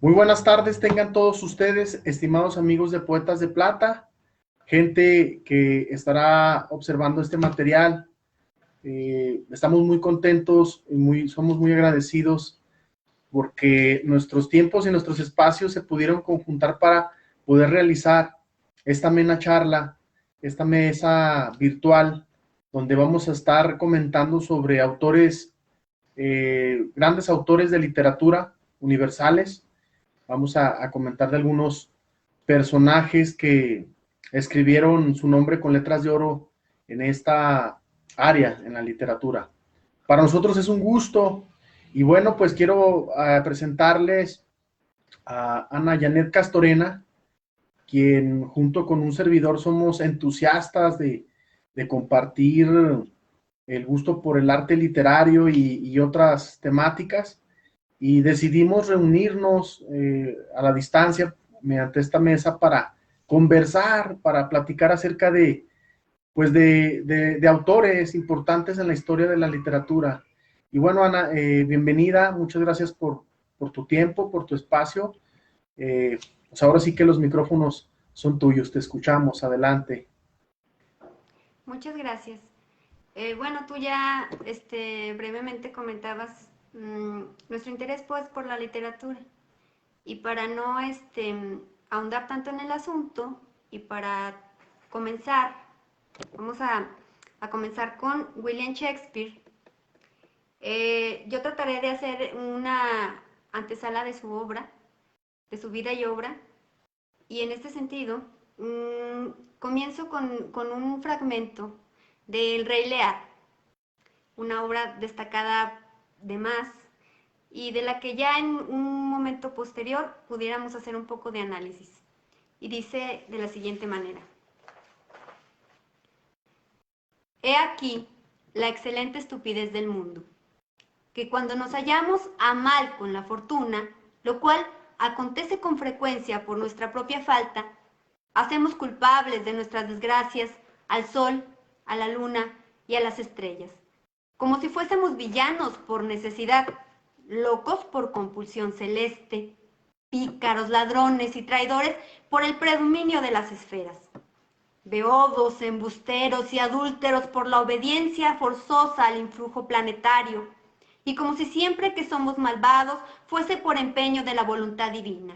Muy buenas tardes tengan todos ustedes, estimados amigos de Poetas de Plata, gente que estará observando este material. Estamos muy contentos y somos muy agradecidos porque nuestros tiempos y nuestros espacios se pudieron conjuntar para poder realizar esta amena charla, esta mesa virtual, donde vamos a estar comentando sobre autores, grandes autores de literatura universales. Vamos a comentar de algunos personajes que escribieron su nombre con letras de oro en esta área, en la literatura. Para nosotros es un gusto y bueno, pues quiero presentarles a Ana Janet Castorena, quien junto con un servidor somos entusiastas de compartir el gusto por el arte literario y otras temáticas, y decidimos reunirnos a la distancia mediante esta mesa para conversar, para platicar acerca pues de autores importantes en la historia de la literatura. Y bueno, Ana, bienvenida, muchas gracias por tu tiempo, por tu espacio. Pues ahora sí que los micrófonos son tuyos, te escuchamos, adelante. Muchas gracias. Bueno, tú ya brevemente comentabas nuestro interés pues por la literatura, y para no ahondar tanto en el asunto y para comenzar, vamos a comenzar con William Shakespeare. Yo trataré de hacer una antesala de su obra, de su vida y obra, y en este sentido comienzo con un fragmento del Rey Lear, una obra destacada de más y de la que ya en un momento posterior pudiéramos hacer un poco de análisis. Y dice de la siguiente manera: He aquí la excelente estupidez del mundo, que cuando nos hallamos a mal con la fortuna, lo cual acontece con frecuencia por nuestra propia falta, hacemos culpables de nuestras desgracias al sol, a la luna y a las estrellas, como si fuésemos villanos por necesidad, locos por compulsión celeste, pícaros, ladrones y traidores por el predominio de las esferas, beodos, embusteros y adúlteros por la obediencia forzosa al influjo planetario, y como si siempre que somos malvados fuese por empeño de la voluntad divina.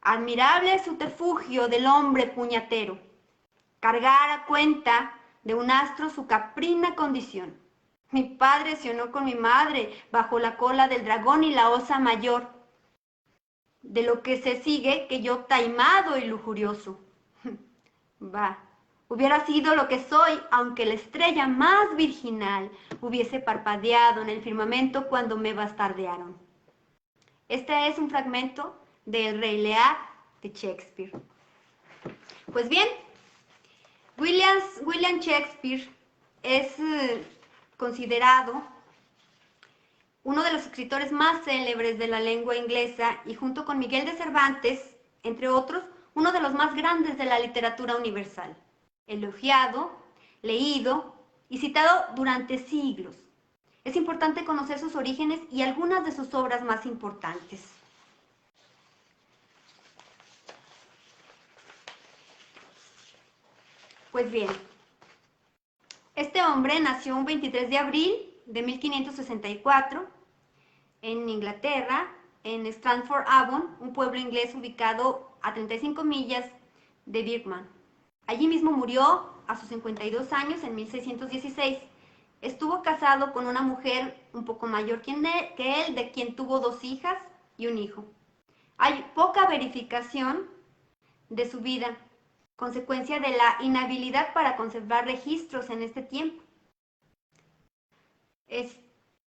Admirable subterfugio del hombre puñatero, cargar a cuenta de un astro su caprina condición. Mi padre se unió con mi madre bajo la cola del dragón y la osa mayor, de lo que se sigue que yo taimado y lujurioso. Va, hubiera sido lo que soy, aunque la estrella más virginal hubiese parpadeado en el firmamento cuando me bastardearon. Este es un fragmento del Rey Lear de Shakespeare. Pues bien, William Shakespeare es considerado uno de los escritores más célebres de la lengua inglesa y junto con Miguel de Cervantes, entre otros, uno de los más grandes de la literatura universal, elogiado, leído y citado durante siglos. Es importante conocer sus orígenes y algunas de sus obras más importantes. Pues bien, este hombre nació un 23 de abril de 1564 en Inglaterra, en Stratford-upon, un pueblo inglés ubicado a 35 millas de Birmingham. Allí mismo murió a sus 52 años en 1616. Estuvo casado con una mujer un poco mayor que él, de quien tuvo 2 hijas y un hijo. Hay poca verificación de su vida, consecuencia de la inhabilidad para conservar registros en este tiempo. Es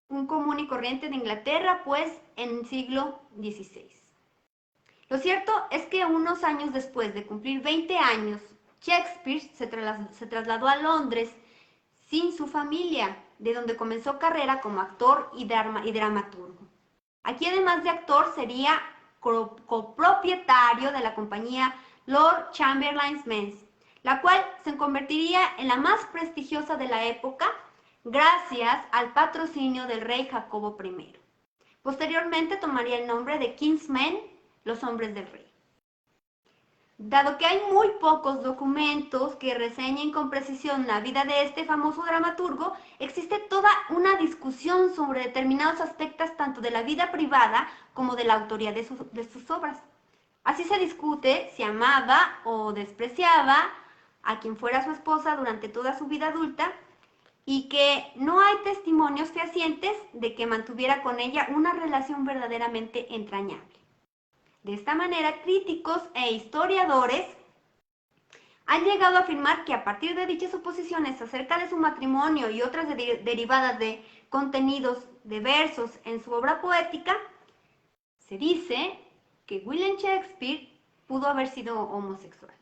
un común y corriente de Inglaterra, pues, en el siglo XVI. Lo cierto es que unos años después de cumplir 20 años, Shakespeare se trasladó a Londres sin su familia, de donde comenzó carrera como actor y dramaturgo. Aquí, además de actor, sería copropietario de la compañía Lord Chamberlain's Mess, la cual se convertiría en la más prestigiosa de la época gracias al patrocinio del rey Jacobo I. Posteriormente tomaría el nombre de King's Men, los hombres del rey. Dado que hay muy pocos documentos que reseñen con precisión la vida de este famoso dramaturgo, existe toda una discusión sobre determinados aspectos tanto de la vida privada como de la autoría de sus obras. Así se discute si amaba o despreciaba a quien fuera su esposa durante toda su vida adulta y que no hay testimonios fehacientes de que mantuviera con ella una relación verdaderamente entrañable. De esta manera, críticos e historiadores han llegado a afirmar que a partir de dichas suposiciones acerca de su matrimonio y otras derivadas de contenidos de versos en su obra poética, se dice que William Shakespeare pudo haber sido homosexual.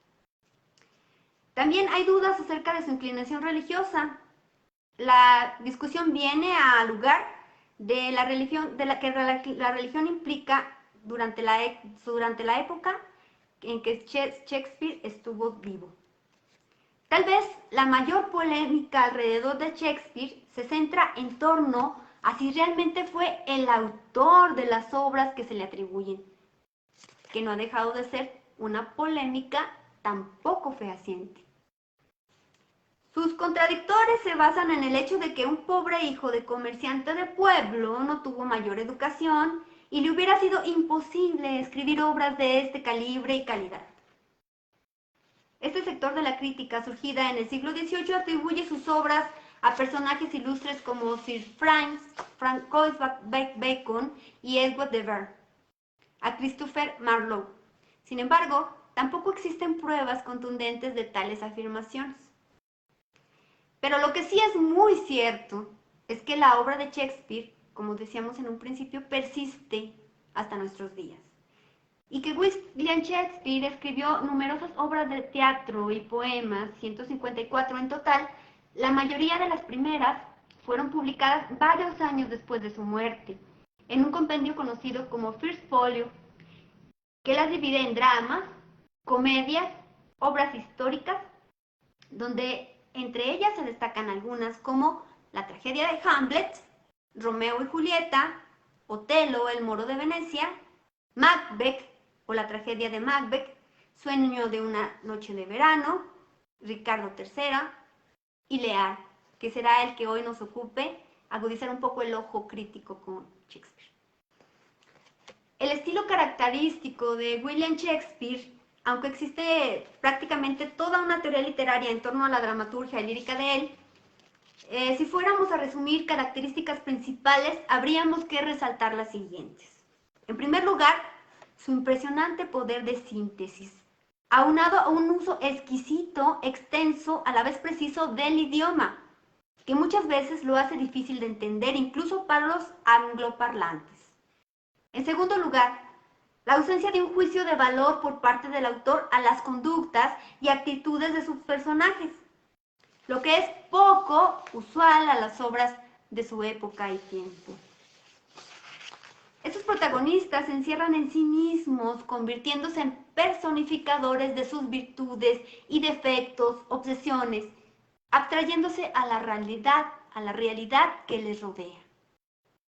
También hay dudas acerca de su inclinación religiosa. La discusión viene a lugar de la religión, que la religión implica durante la época en que Shakespeare estuvo vivo. Tal vez la mayor polémica alrededor de Shakespeare se centra en torno a si realmente fue el autor de las obras que se le atribuyen, que no ha dejado de ser una polémica tampoco fehaciente. Sus contradictores se basan en el hecho de que un pobre hijo de comerciante de pueblo no tuvo mayor educación y le hubiera sido imposible escribir obras de este calibre y calidad. Este sector de la crítica, surgida en el siglo XVIII, atribuye sus obras a personajes ilustres como Sir Francis Bacon y Edward de Vere, a Christopher Marlowe. Sin embargo, tampoco existen pruebas contundentes de tales afirmaciones. Pero lo que sí es muy cierto es que la obra de Shakespeare, como decíamos en un principio, persiste hasta nuestros días. Y que William Shakespeare escribió numerosas obras de teatro y poemas, 154 en total. La mayoría de las primeras fueron publicadas varios años después de su muerte, en un compendio conocido como First Folio, que las divide en dramas, comedias, obras históricas, donde entre ellas se destacan algunas como la tragedia de Hamlet, Romeo y Julieta, Otelo, el Moro de Venecia, Macbeth o la tragedia de Macbeth, Sueño de una noche de verano, Ricardo III y Lear, que será el que hoy nos ocupe agudizar un poco el ojo crítico con Shakespeare. El estilo característico de William Shakespeare, aunque existe prácticamente toda una teoría literaria en torno a la dramaturgia y lírica de él, si fuéramos a resumir características principales, habríamos que resaltar las siguientes. En primer lugar, su impresionante poder de síntesis, aunado a un uso exquisito, extenso, a la vez preciso del idioma, que muchas veces lo hace difícil de entender incluso para los angloparlantes. En segundo lugar, la ausencia de un juicio de valor por parte del autor a las conductas y actitudes de sus personajes, lo que es poco usual a las obras de su época y tiempo. Estos protagonistas se encierran en sí mismos, convirtiéndose en personificadores de sus virtudes y defectos, obsesiones, abstrayéndose a la realidad que les rodea.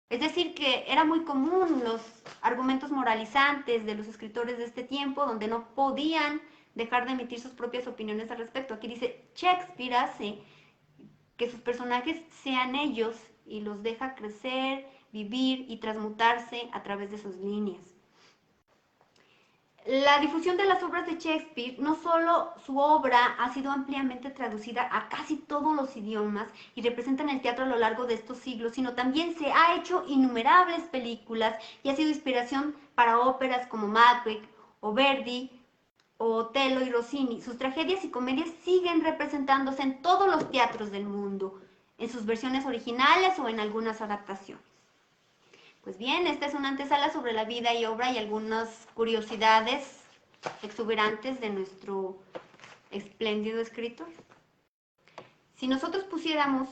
Es decir, que era muy común los argumentos moralizantes de los escritores de este tiempo, donde no podían dejar de emitir sus propias opiniones al respecto. Aquí dice, Shakespeare hace que sus personajes sean ellos y los deja crecer, vivir y transmutarse a través de sus líneas. La difusión de las obras de Shakespeare, no solo su obra ha sido ampliamente traducida a casi todos los idiomas y representa en el teatro a lo largo de estos siglos, sino también se ha hecho innumerables películas y ha sido inspiración para óperas como Macbeth o Verdi o Otelo y Rossini. Sus tragedias y comedias siguen representándose en todos los teatros del mundo, en sus versiones originales o en algunas adaptaciones. Pues bien, esta es una antesala sobre la vida y obra y algunas curiosidades exuberantes de nuestro espléndido escritor. Si nosotros pusiéramos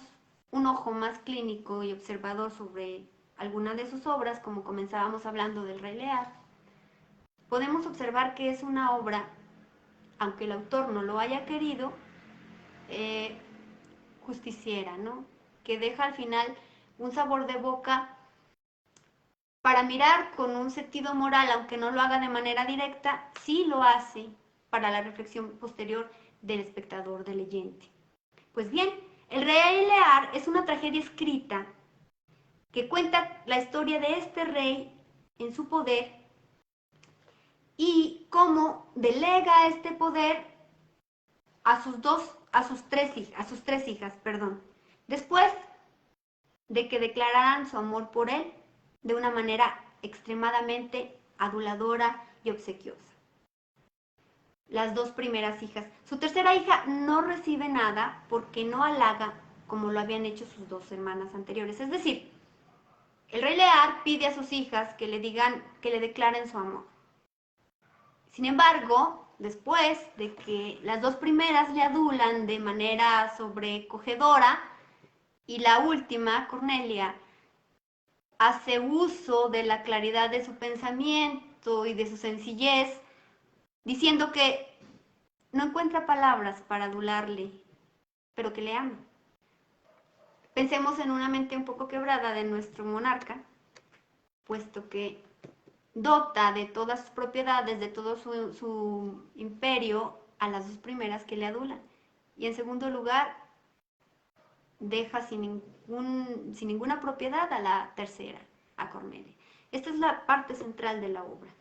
un ojo más clínico y observador sobre alguna de sus obras, como comenzábamos hablando del Rey Lear, podemos observar que es una obra, aunque el autor no lo haya querido, justiciera, ¿no? Que deja al final un sabor de boca para mirar con un sentido moral, aunque no lo haga de manera directa, sí lo hace para la reflexión posterior del espectador, del leyente. Pues bien, El Rey Lear es una tragedia escrita que cuenta la historia de este rey en su poder y cómo delega este poder a sus tres hijas, perdón. Después de que declararan su amor por él de una manera extremadamente aduladora y obsequiosa. Las dos primeras hijas. Su tercera hija no recibe nada porque no halaga como lo habían hecho sus dos hermanas anteriores. Es decir, el rey Lear pide a sus hijas que le digan, que le declaren su amor. Sin embargo, después de que las dos primeras le adulan de manera sobrecogedora y la última, Cornelia, hace uso de la claridad de su pensamiento y de su sencillez, diciendo que no encuentra palabras para adularle, pero que le ama. Pensemos en una mente un poco quebrada de nuestro monarca, puesto que dota de todas sus propiedades, de todo su imperio, a las dos primeras que le adulan. Y en segundo lugar, deja sin ninguna propiedad a la tercera, a Cornelia. Esta es la parte central de la obra.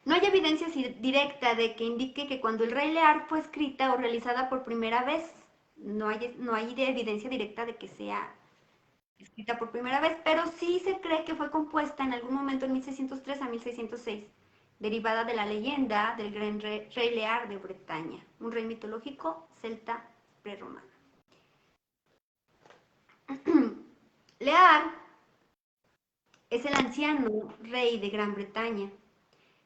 No hay evidencia directa de que indique que cuando El Rey Lear fue escrita o realizada por primera vez, no hay evidencia directa de que sea escrita por primera vez, pero sí se cree que fue compuesta en algún momento en 1603 a 1606, derivada de la leyenda del gran rey Lear de Bretaña, un rey mitológico celta prerromano. Lear es el anciano rey de Gran Bretaña.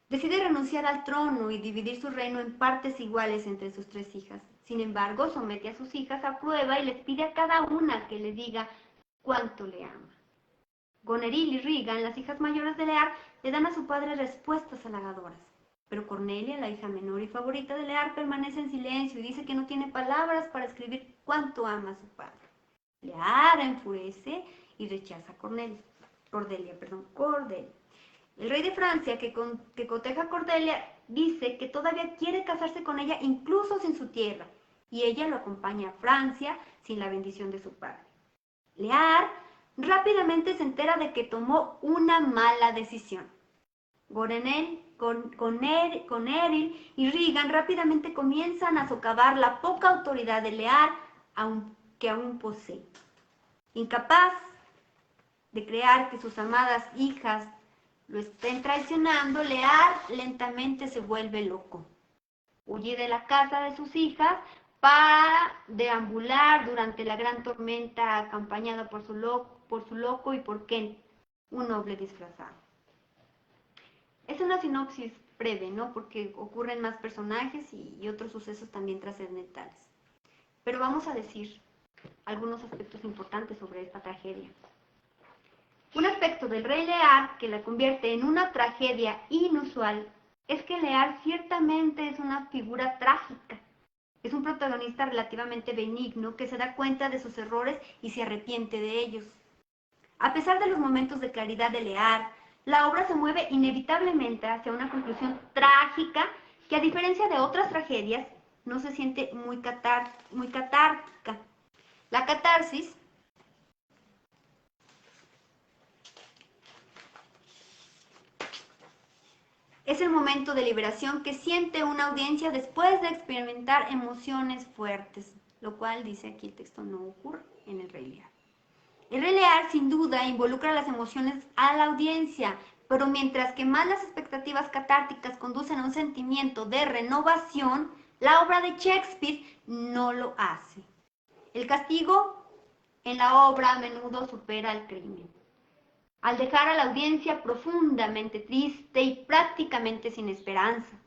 Decide renunciar al trono y dividir su reino en partes iguales entre sus tres hijas. Sin embargo, somete a sus hijas a prueba y les pide a cada una que le diga cuánto le ama. Goneril y Regan, las hijas mayores de Lear, le dan a su padre respuestas halagadoras. Pero Cornelia, la hija menor y favorita de Lear, permanece en silencio y dice que no tiene palabras para escribir cuánto ama a su padre. Lear enfurece y rechaza a Cordelia. El rey de Francia, que coteja a Cordelia, dice que todavía quiere casarse con ella incluso sin su tierra, y ella lo acompaña a Francia sin la bendición de su padre. Lear rápidamente se entera de que tomó una mala decisión. Goneril y Regan rápidamente comienzan a socavar la poca autoridad de Lear que aún posee. Incapaz de creer que sus amadas hijas lo estén traicionando, Lear lentamente se vuelve loco. Huye de la casa de sus hijas para deambular durante la gran tormenta acompañada por su loco y por Kent, un noble disfrazado. Es una sinopsis breve, ¿no? Porque ocurren más personajes y otros sucesos también trascendentales. Pero vamos a decir algunos aspectos importantes sobre esta tragedia. Un aspecto del Rey Lear que la convierte en una tragedia inusual es que Lear ciertamente es una figura trágica. Es un protagonista relativamente benigno que se da cuenta de sus errores y se arrepiente de ellos. A pesar de los momentos de claridad de Lear, la obra se mueve inevitablemente hacia una conclusión trágica que, a diferencia de otras tragedias, no se siente muy catártica. La catarsis es el momento de liberación que siente una audiencia después de experimentar emociones fuertes, lo cual, dice aquí el texto, no ocurre en El Rey Lear. El Rey Lear, sin duda, involucra las emociones a la audiencia, pero mientras que más las expectativas catárticas conducen a un sentimiento de renovación, la obra de Shakespeare no lo hace. El castigo en la obra a menudo supera el crimen, al dejar a la audiencia profundamente triste y prácticamente sin esperanza.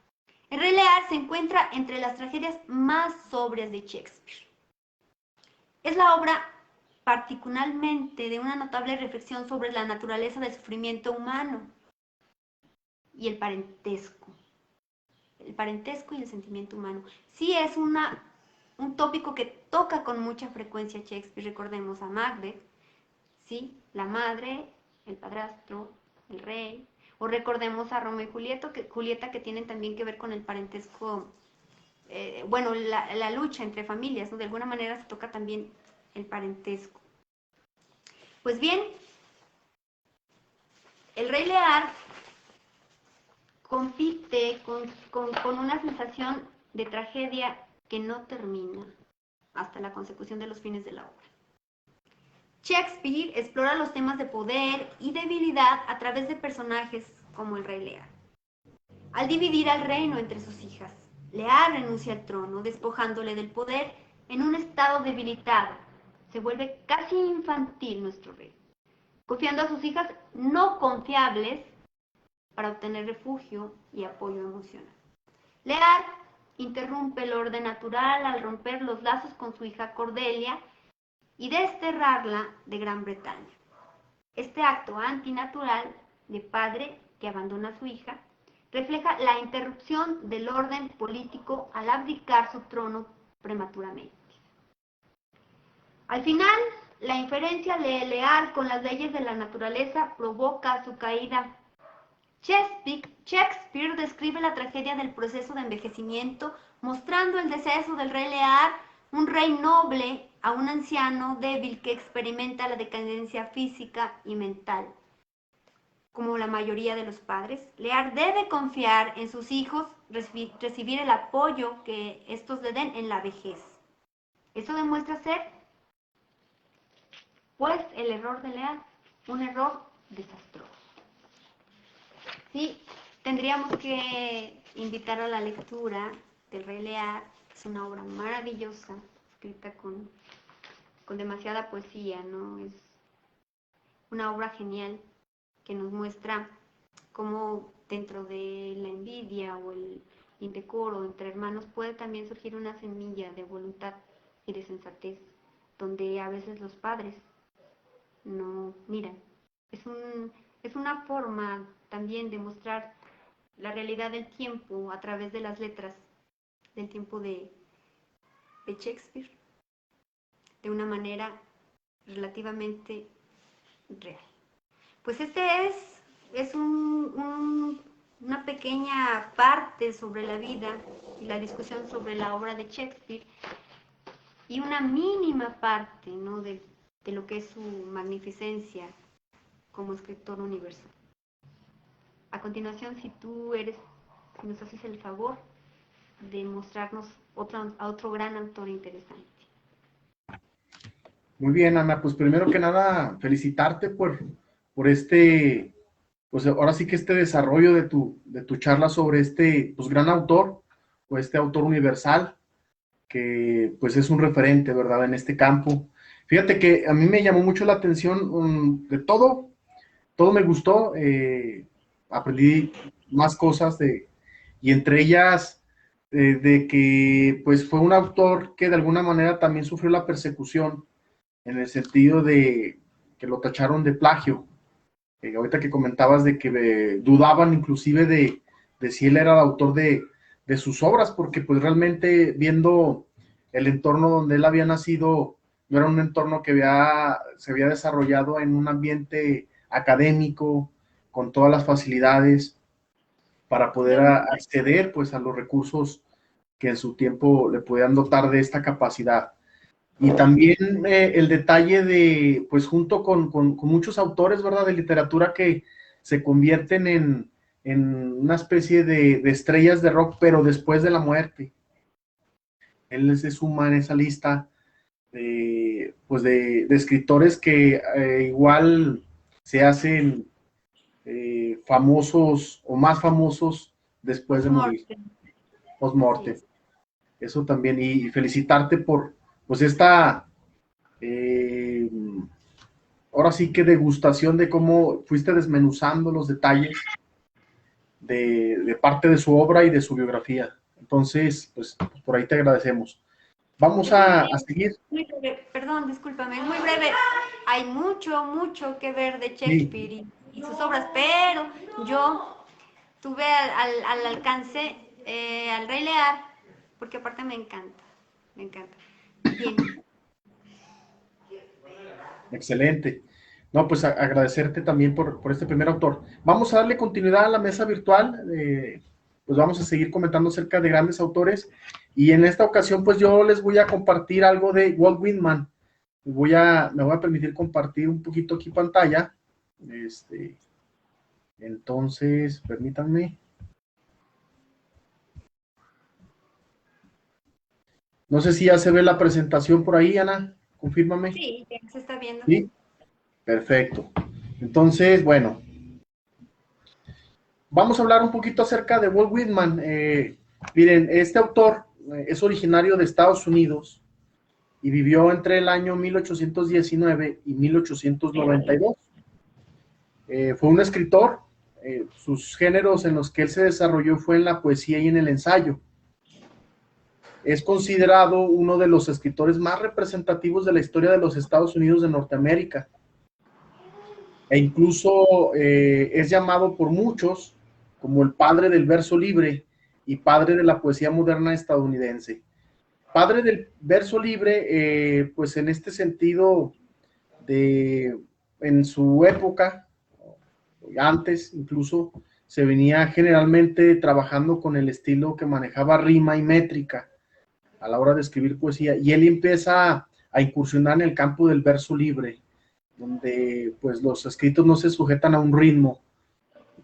El Rey Lear se encuentra entre las tragedias más sobrias de Shakespeare. Es la obra particularmente de una notable reflexión sobre la naturaleza del sufrimiento humano y el parentesco y el sentimiento humano. Sí es un tópico que toca con mucha frecuencia Shakespeare. Recordemos a Macbeth, ¿sí? La madre, el padrastro el rey, o recordemos a Romeo y Julieta, que tienen también que ver con el parentesco, bueno, la lucha entre familias, ¿no? De alguna manera se toca también el parentesco. Pues bien, el Rey Lear compite con una sensación de tragedia que no termina hasta la consecución de los fines de la obra. Shakespeare explora los temas de poder y debilidad a través de personajes como el Rey Lear. Al dividir al reino entre sus hijas, Lear renuncia al trono, despojándole del poder en un estado debilitado. Se vuelve casi infantil nuestro rey, confiando a sus hijas no confiables para obtener refugio y apoyo emocional. Lear interrumpe el orden natural al romper los lazos con su hija Cordelia y desterrarla de Gran Bretaña. Este acto antinatural de padre que abandona a su hija refleja la interrupción del orden político al abdicar su trono prematuramente. Al final, la inferencia de Lear con las leyes de la naturaleza provoca su caída. Shakespeare describe la tragedia del proceso de envejecimiento, mostrando el deceso del rey Lear, un rey noble, a un anciano débil que experimenta la decadencia física y mental. Como la mayoría de los padres, Lear debe confiar en sus hijos, recibir el apoyo que estos le den en la vejez. Eso demuestra ser, pues, el error de Lear, un error desastroso. Sí, tendríamos que invitar a la lectura del Rey Lear. Es una obra maravillosa, escrita con demasiada poesía, ¿no? Es una obra genial que nos muestra cómo dentro de la envidia o el indecoro entre hermanos puede también surgir una semilla de voluntad y de sensatez, donde a veces los padres no miran. Es una forma también de mostrar la realidad del tiempo a través de las letras del tiempo de Shakespeare, de una manera relativamente real. Pues este es una pequeña parte sobre la vida y la discusión sobre la obra de Shakespeare, y una mínima parte, ¿no?, de lo que es su magnificencia como escritor universal. A continuación, si nos haces el favor de mostrarnos a otro gran autor interesante. Muy bien, Ana, pues primero que nada, felicitarte por pues ahora sí que este desarrollo de tu charla sobre este, pues, gran autor, o este autor universal, que pues es un referente, ¿verdad?, en este campo. Fíjate que a mí me llamó mucho la atención de todo me gustó, aprendí más cosas y entre ellas de que pues fue un autor que de alguna manera también sufrió la persecución en el sentido de que lo tacharon de plagio. Ahorita que comentabas de que dudaban inclusive de si él era el autor de sus obras, porque pues realmente viendo el entorno donde él había nacido, no era un entorno que se había desarrollado en un ambiente académico, con todas las facilidades para poder acceder pues a los recursos que en su tiempo le podían dotar de esta capacidad. Y también el detalle de, pues junto con muchos autores, ¿verdad?, de literatura que se convierten en una especie de estrellas de rock, pero después de la muerte. Él se suma en esa lista pues de escritores que igual se hacen famosos o más famosos después de morir, post-mortem. Eso también, y felicitarte por pues esta ahora sí que degustación de cómo fuiste desmenuzando los detalles de parte de su obra y de su biografía. Entonces, pues por ahí te agradecemos. Vamos a seguir. Muy breve, perdón, discúlpame, es muy breve. Hay mucho que ver de Shakespeare y sus obras, pero yo tuve al alcance al Rey Lear, porque aparte me encanta. Bien. Excelente. No, pues agradecerte también por este primer autor. Vamos a darle continuidad a la mesa virtual, pues vamos a seguir comentando acerca de grandes autores, y en esta ocasión pues yo les voy a compartir algo de Walt Whitman. Me voy a permitir compartir un poquito aquí pantalla, entonces permítanme. No sé si ya se ve la presentación por ahí, Ana, confírmame. Sí, ya se está viendo. Sí, perfecto. Entonces, bueno, vamos a hablar un poquito acerca de Walt Whitman. Miren, este autor es originario de Estados Unidos y vivió entre el año 1819 y 1892. Fue un escritor. Sus géneros en los que él se desarrolló fue en la poesía y en el ensayo. Es considerado uno de los escritores más representativos de la historia de los Estados Unidos de Norteamérica. E incluso es llamado por muchos como el padre del verso libre y padre de la poesía moderna estadounidense. Padre del verso libre, pues en este sentido, en su época, antes incluso, se venía generalmente trabajando con el estilo que manejaba rima y métrica a la hora de escribir poesía, y él empieza a incursionar en el campo del verso libre, donde pues los escritos no se sujetan a un ritmo.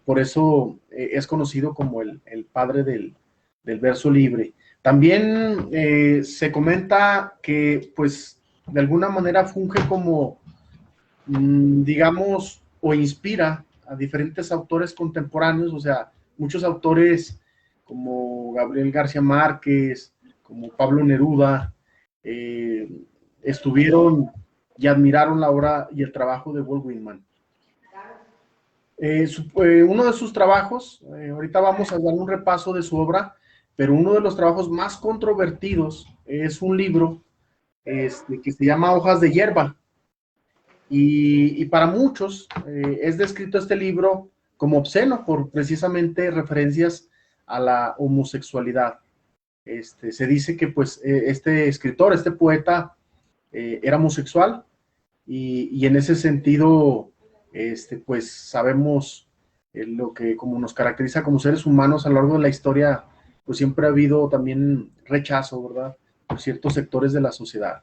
Por eso es conocido como el padre del verso libre. También se comenta que pues de alguna manera funge como, digamos, o inspira a diferentes autores contemporáneos, o sea, muchos autores como Gabriel García Márquez, como Pablo Neruda, estuvieron y admiraron la obra y el trabajo de Walt Whitman. Uno de sus trabajos, ahorita vamos a dar un repaso de su obra, pero uno de los trabajos más controvertidos es un libro que se llama Hojas de Hierba, y para muchos es descrito este libro como obsceno por precisamente referencias a la homosexualidad. Se dice que pues este escritor, este poeta, era homosexual, y en ese sentido pues sabemos lo que como nos caracteriza como seres humanos a lo largo de la historia, pues siempre ha habido también rechazo, ¿verdad?, por ciertos sectores de la sociedad.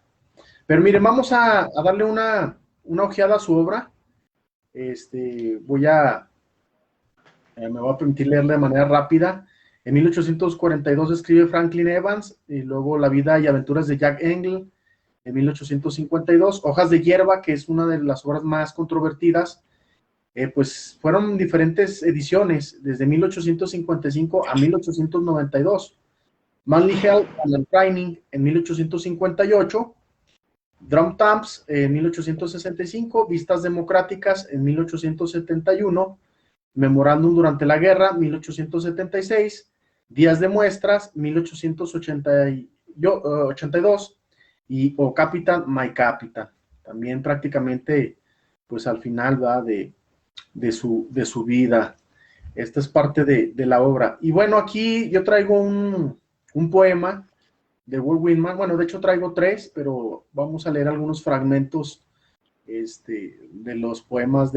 Pero miren, vamos a darle una ojeada a su obra. Me voy a permitir leerla de manera rápida. En 1842 escribe Franklin Evans, y luego La vida y aventuras de Jack Engel, en 1852, Hojas de Hierba, que es una de las obras más controvertidas, pues fueron diferentes ediciones, desde 1855 a 1892. Manly Hell and Training en 1858, Drum Taps en 1865, Vistas Democráticas en 1871, Memorándum durante la guerra, 1876, Días de muestras, 1882, y O Capitan, My Capitan, también prácticamente, pues al final, ¿va?, de su vida. Esta es parte de la obra. Y bueno, aquí yo traigo un poema de Walt Whitman. Bueno, de hecho traigo tres, pero vamos a leer algunos fragmentos de los poemas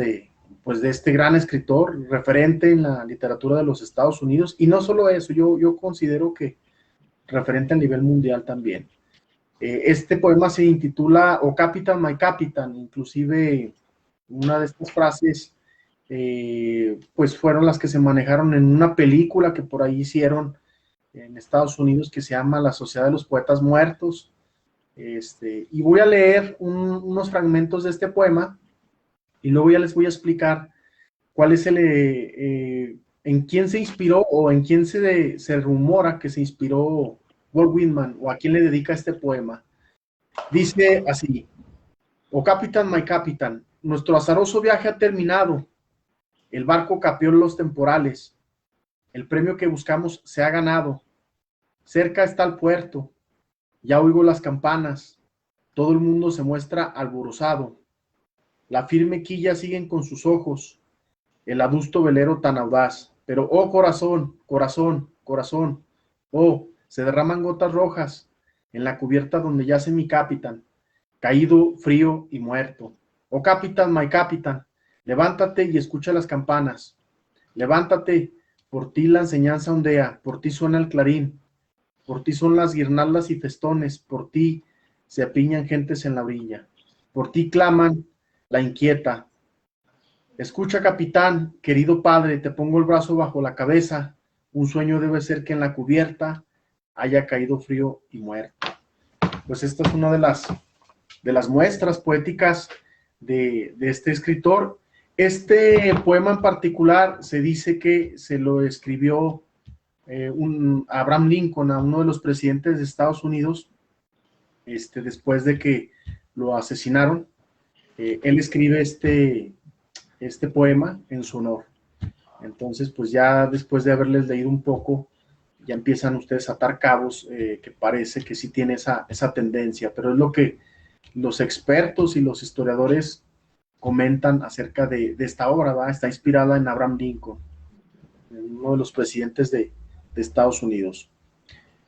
pues de este gran escritor, referente en la literatura de los Estados Unidos, y no solo eso, yo considero que referente a nivel mundial también. Este poema se intitula O Capitan, My Capitan, inclusive una de estas frases pues fueron las que se manejaron en una película que por ahí hicieron en Estados Unidos, que se llama La Sociedad de los Poetas Muertos. Y voy a leer unos fragmentos de este poema, y luego ya les voy a explicar cuál es en quién se inspiró, o en quién se rumora que se inspiró Walt Whitman, o a quién le dedica este poema. Dice así: O Capitán, my Capitán, nuestro azaroso viaje ha terminado, el barco capeó los temporales, el premio que buscamos se ha ganado, cerca está el puerto, ya oigo las campanas, todo el mundo se muestra alborozado, la firme quilla siguen con sus ojos, el adusto velero tan audaz, pero oh corazón, corazón, corazón, oh, se derraman gotas rojas en la cubierta donde yace mi capitán, caído, frío y muerto. Oh capitán, my capitán, levántate y escucha las campanas. Levántate, por ti la enseñanza ondea, por ti suena el clarín, por ti son las guirnaldas y festones, por ti se apiñan gentes en la orilla, por ti claman la inquieta. Escucha, capitán, querido padre, te pongo el brazo bajo la cabeza, un sueño debe ser que en la cubierta haya caído frío y muerto. Pues esta es una de las muestras poéticas de este escritor. Este poema en particular se dice que se lo escribió Abraham Lincoln, a uno de los presidentes de Estados Unidos, después de que lo asesinaron. Él escribe este poema en su honor. Entonces, pues ya después de haberles leído un poco, ya empiezan ustedes a atar cabos, que parece que sí tiene esa tendencia, pero es lo que los expertos y los historiadores comentan acerca de esta obra, ¿va? Está inspirada en Abraham Lincoln, uno de los presidentes de Estados Unidos.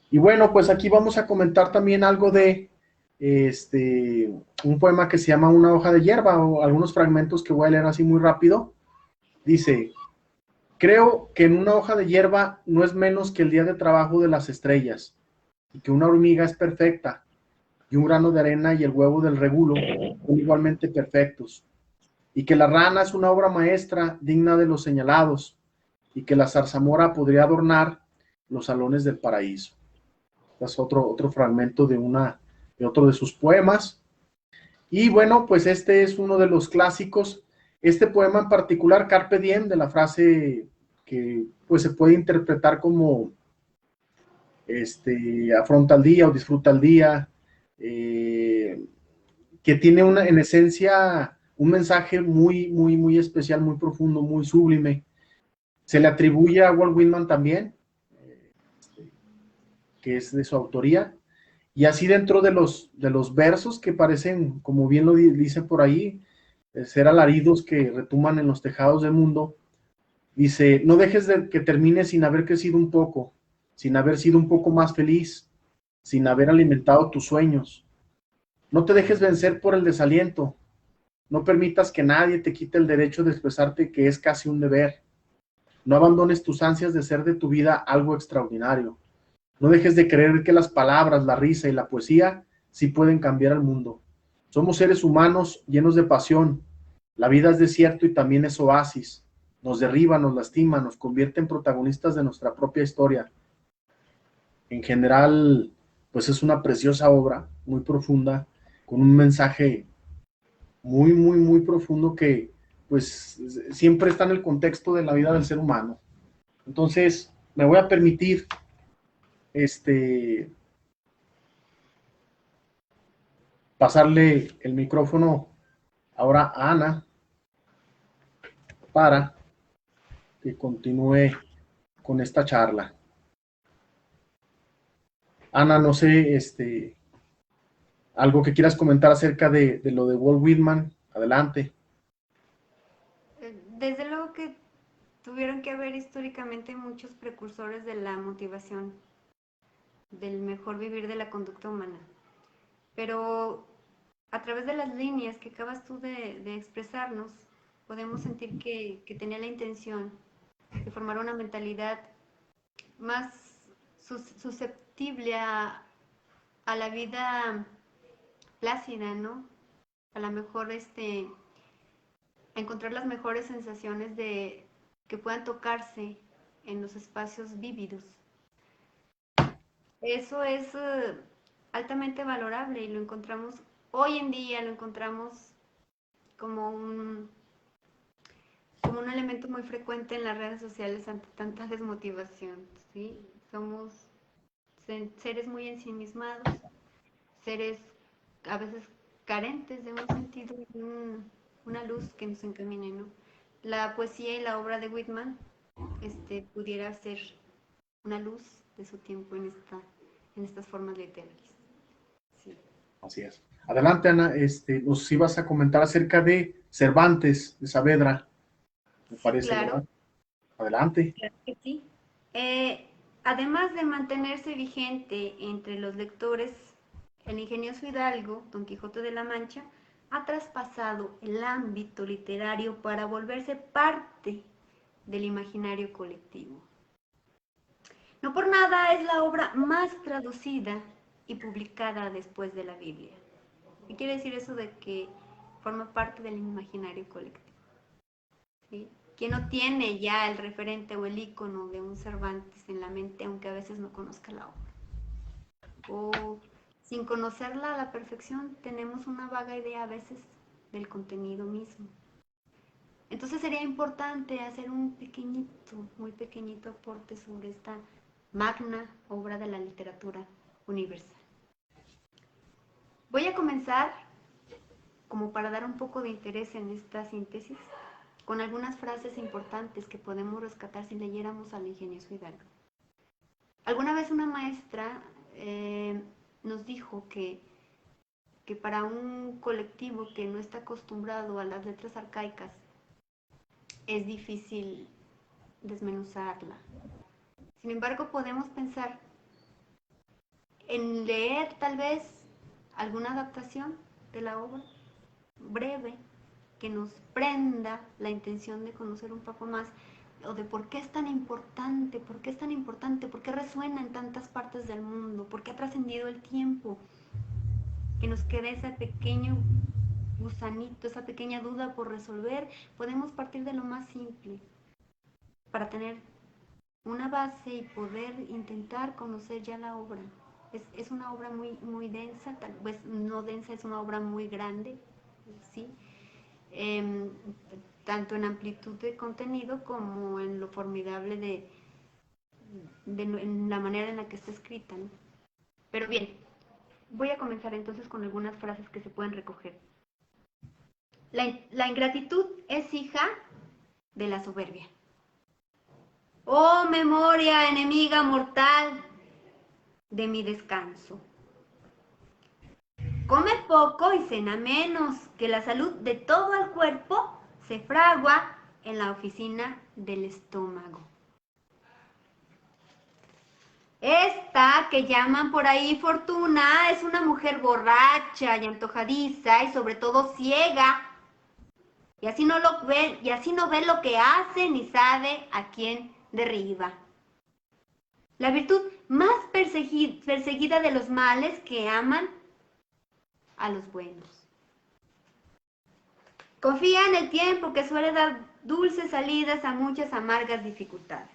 Y bueno, pues aquí vamos a comentar también algo de un poema que se llama Una hoja de hierba, o algunos fragmentos que voy a leer así muy rápido. Dice: creo que en una hoja de hierba no es menos que el día de trabajo de las estrellas, y que una hormiga es perfecta, y un grano de arena y el huevo del regulo son igualmente perfectos, y que la rana es una obra maestra digna de los señalados, y que la zarzamora podría adornar los salones del paraíso. Este es otro fragmento de otro de sus poemas. Y bueno, pues este es uno de los clásicos. Este poema en particular, Carpe Diem, de la frase que pues se puede interpretar como afronta el día o disfruta el día, que tiene en esencia un mensaje muy, muy, muy especial, muy profundo, muy sublime. Se le atribuye a Walt Whitman también, que es de su autoría. Y así dentro de los versos que parecen, como bien lo dice por ahí, ser alaridos que retumban en los tejados del mundo, dice: no dejes de que termine sin haber crecido un poco, sin haber sido un poco más feliz, sin haber alimentado tus sueños. No te dejes vencer por el desaliento, no permitas que nadie te quite el derecho de expresarte, que es casi un deber. No abandones tus ansias de ser de tu vida algo extraordinario. No dejes de creer que las palabras, la risa y la poesía sí pueden cambiar al mundo. Somos seres humanos llenos de pasión. La vida es desierto y también es oasis. Nos derriba, nos lastima, nos convierte en protagonistas de nuestra propia historia. En general, pues es una preciosa obra, muy profunda, con un mensaje muy, muy, muy profundo que pues siempre está en el contexto de la vida del ser humano. Entonces, me voy a permitir pasarle el micrófono ahora a Ana para que continúe con esta charla. Ana, no sé, algo que quieras comentar acerca de lo de Walt Whitman. Adelante. Desde luego que tuvieron que haber históricamente muchos precursores de la motivación, del mejor vivir de la conducta humana. Pero a través de las líneas que acabas tú de expresarnos, podemos sentir que tenía la intención de formar una mentalidad más susceptible a la vida plácida, ¿no? A lo mejor a encontrar las mejores sensaciones que puedan tocarse en los espacios vívidos. Eso es altamente valorable y lo encontramos hoy en día, lo encontramos como como un elemento muy frecuente en las redes sociales ante tanta desmotivación, ¿sí? Somos seres muy ensimismados, seres a veces carentes de un sentido y una luz que nos encamine, ¿no? La poesía y la obra de Whitman pudiera ser una luz de su tiempo en estas formas literarias. Sí. Así es. Adelante, Ana, nos ibas a comentar acerca de Cervantes de Saavedra, me Sí, parece, claro. ¿verdad? Adelante. Claro que sí. Además de mantenerse vigente entre los lectores, el ingenioso hidalgo, Don Quijote de la Mancha, ha traspasado el ámbito literario para volverse parte del imaginario colectivo. No por nada es la obra más traducida y publicada después de la Biblia. ¿Qué quiere decir eso de que forma parte del imaginario colectivo? ¿Sí? ¿Quién no tiene ya el referente o el icono de un Cervantes en la mente, aunque a veces no conozca la obra? O sin conocerla a la perfección, tenemos una vaga idea a veces del contenido mismo. Entonces sería importante hacer un pequeñito, muy pequeñito aporte sobre esta magna obra de la literatura universal. Voy a comenzar, como para dar un poco de interés en esta síntesis, con algunas frases importantes que podemos rescatar si leyéramos al ingenioso Hidalgo. Alguna vez una maestra nos dijo que para un colectivo que no está acostumbrado a las letras arcaicas, es difícil desmenuzarla. Sin embargo, podemos pensar en leer tal vez alguna adaptación de la obra breve que nos prenda la intención de conocer un poco más o de por qué es tan importante, por qué resuena en tantas partes del mundo, por qué ha trascendido el tiempo, que nos quede ese pequeño gusanito, esa pequeña duda por resolver. Podemos partir de lo más simple para tener una base y poder intentar conocer ya la obra. Es una obra muy, muy densa, tal vez no densa, es una obra muy grande, ¿sí? Tanto en amplitud de contenido como en lo formidable en la manera en la que está escrita, ¿no? Pero bien, voy a comenzar entonces con algunas frases que se pueden recoger. La ingratitud es hija de la soberbia. Oh memoria enemiga mortal de mi descanso. Come poco y cena menos, que la salud de todo el cuerpo se fragua en la oficina del estómago. Esta que llaman por ahí Fortuna es una mujer borracha y antojadiza y sobre todo ciega. Y así no ve lo que hace ni sabe a quién derriba. La virtud más perseguida de los males que aman a los buenos. Confía en el tiempo que suele dar dulces salidas a muchas amargas dificultades.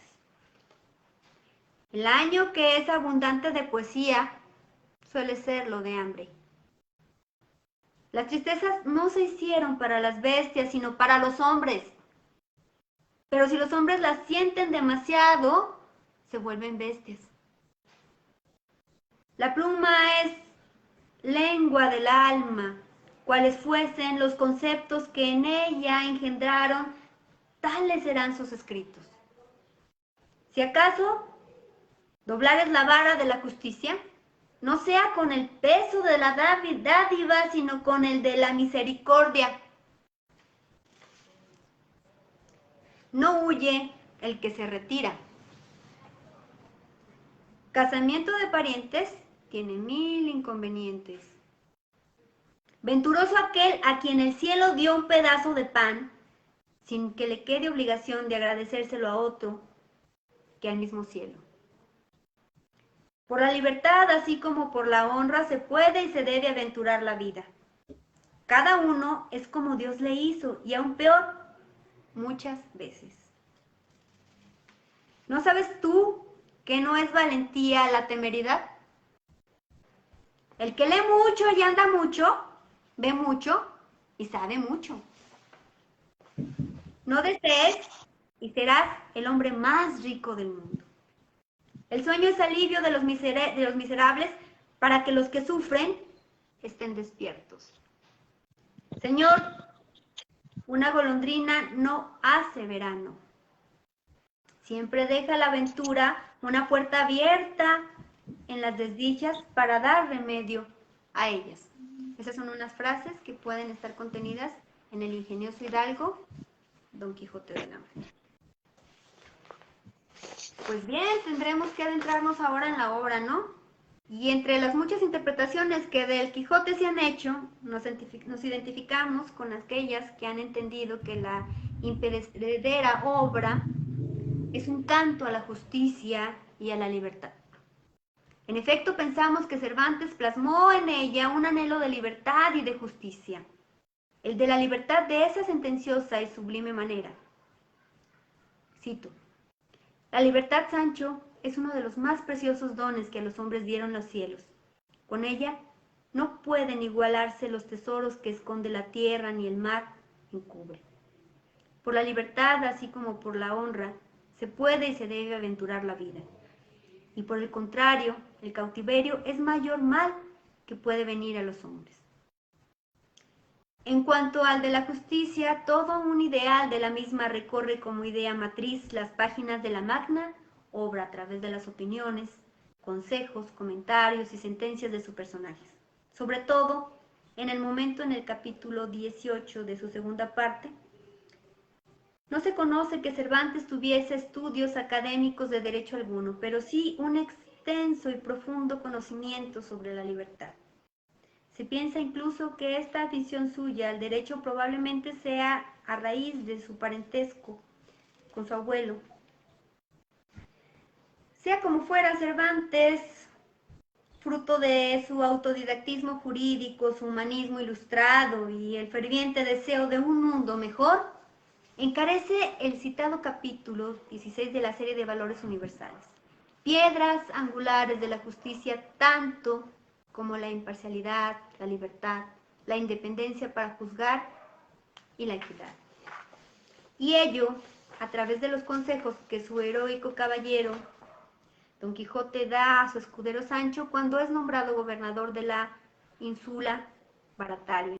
El año que es abundante de poesía suele serlo de hambre. Las tristezas no se hicieron para las bestias, sino para los hombres. Pero si los hombres las sienten demasiado, se vuelven bestias. La pluma es lengua del alma, cuales fuesen los conceptos que en ella engendraron, tales serán sus escritos. Si acaso doblares la vara de la justicia, no sea con el peso de la dádiva, sino con el de la misericordia. No huye el que se retira. Casamiento de parientes tiene 1000 inconvenientes. Venturoso aquel a quien el cielo dio un pedazo de pan, sin que le quede obligación de agradecérselo a otro que al mismo cielo. Por la libertad, así como por la honra, se puede y se debe aventurar la vida. Cada uno es como Dios le hizo, y aún peor, muchas veces. ¿No sabes tú que no es valentía la temeridad? El que lee mucho y anda mucho, ve mucho y sabe mucho. No desees y serás el hombre más rico del mundo. El sueño es alivio de los miserables para que los que sufren estén despiertos. Señor, una golondrina no hace verano. Siempre deja la aventura una puerta abierta en las desdichas para dar remedio a ellas. Esas son unas frases que pueden estar contenidas en el ingenioso Hidalgo, Don Quijote de la Mancha. Pues bien, tendremos que adentrarnos ahora en la obra, ¿no? Y entre las muchas interpretaciones que del Quijote se han hecho, nos identificamos con aquellas que han entendido que la imperecedera obra es un canto a la justicia y a la libertad. En efecto, pensamos que Cervantes plasmó en ella un anhelo de libertad y de justicia, el de la libertad de esa sentenciosa y sublime manera. Cito: la libertad, Sancho, es uno de los más preciosos dones que a los hombres dieron los cielos. Con ella no pueden igualarse los tesoros que esconde la tierra ni el mar encubre. Por la libertad, así como por la honra, se puede y se debe aventurar la vida. Y por el contrario, el cautiverio es mayor mal que puede venir a los hombres. En cuanto al de la justicia, todo un ideal de la misma recorre como idea matriz las páginas de la magna obra a través de las opiniones, consejos, comentarios y sentencias de sus personajes. Sobre todo, en el momento en el capítulo 18 de su segunda parte, no se conoce que Cervantes tuviese estudios académicos de derecho alguno, pero sí un extenso y profundo conocimiento sobre la libertad. Se piensa incluso que esta afición suya al derecho probablemente sea a raíz de su parentesco con su abuelo. Sea como fuera, Cervantes, fruto de su autodidactismo jurídico, su humanismo ilustrado y el ferviente deseo de un mundo mejor, encarece el citado capítulo 16 de la serie de Valores Universales, piedras angulares de la justicia, tanto como la imparcialidad, la libertad, la independencia para juzgar y la equidad. Y ello a través de los consejos que su heroico caballero Don Quijote da a su escudero Sancho cuando es nombrado gobernador de la ínsula Barataria,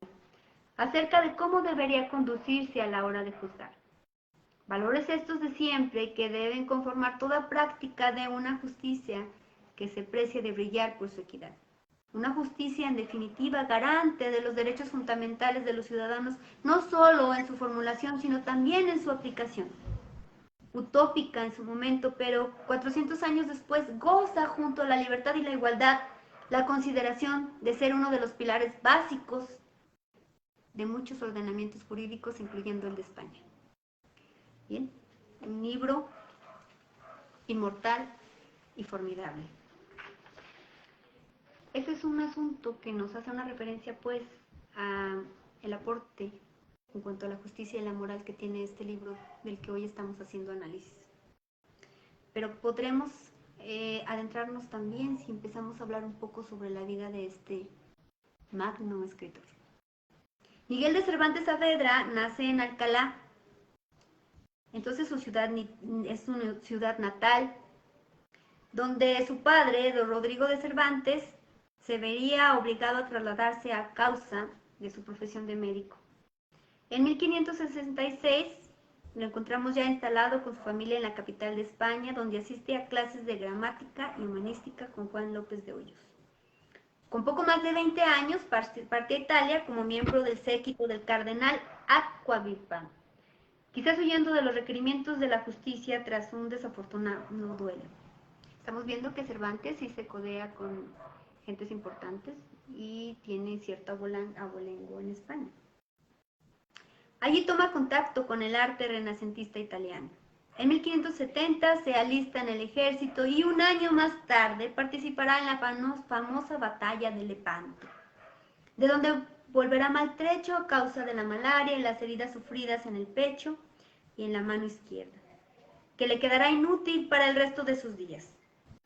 acerca de cómo debería conducirse a la hora de juzgar. Valores estos de siempre que deben conformar toda práctica de una justicia que se precie de brillar por su equidad. Una justicia, en definitiva, garante de los derechos fundamentales de los ciudadanos, no solo en su formulación, sino también en su aplicación. Utópica en su momento, pero 400 años después goza junto a la libertad y la igualdad la consideración de ser uno de los pilares básicos de muchos ordenamientos jurídicos, incluyendo el de España. Bien, un libro inmortal y formidable. Ese es un asunto que nos hace una referencia, pues, a el aporte en cuanto a la justicia y la moral que tiene este libro del que hoy estamos haciendo análisis. Pero podremos adentrarnos también si empezamos a hablar un poco sobre la vida de este magno escritor. Miguel de Cervantes Saavedra nace en Alcalá, entonces su ciudad es su ciudad natal, donde su padre, don Rodrigo de Cervantes, se vería obligado a trasladarse a causa de su profesión de médico. En 1566 lo encontramos ya instalado con su familia en la capital de España, donde asiste a clases de gramática y humanística con Juan López de Hoyos. Con poco más de 20 años partió a Italia como miembro del séquito del cardenal Acquaviva, quizás huyendo de los requerimientos de la justicia tras un desafortunado duelo. Estamos viendo que Cervantes sí se codea con gentes importantes y tiene cierto abolengo en España. Allí toma contacto con el arte renacentista italiano. En 1570 se alista en el ejército y un año más tarde participará en la famosa batalla de Lepanto, de donde volverá maltrecho a causa de la malaria y las heridas sufridas en el pecho y en la mano izquierda, que le quedará inútil para el resto de sus días.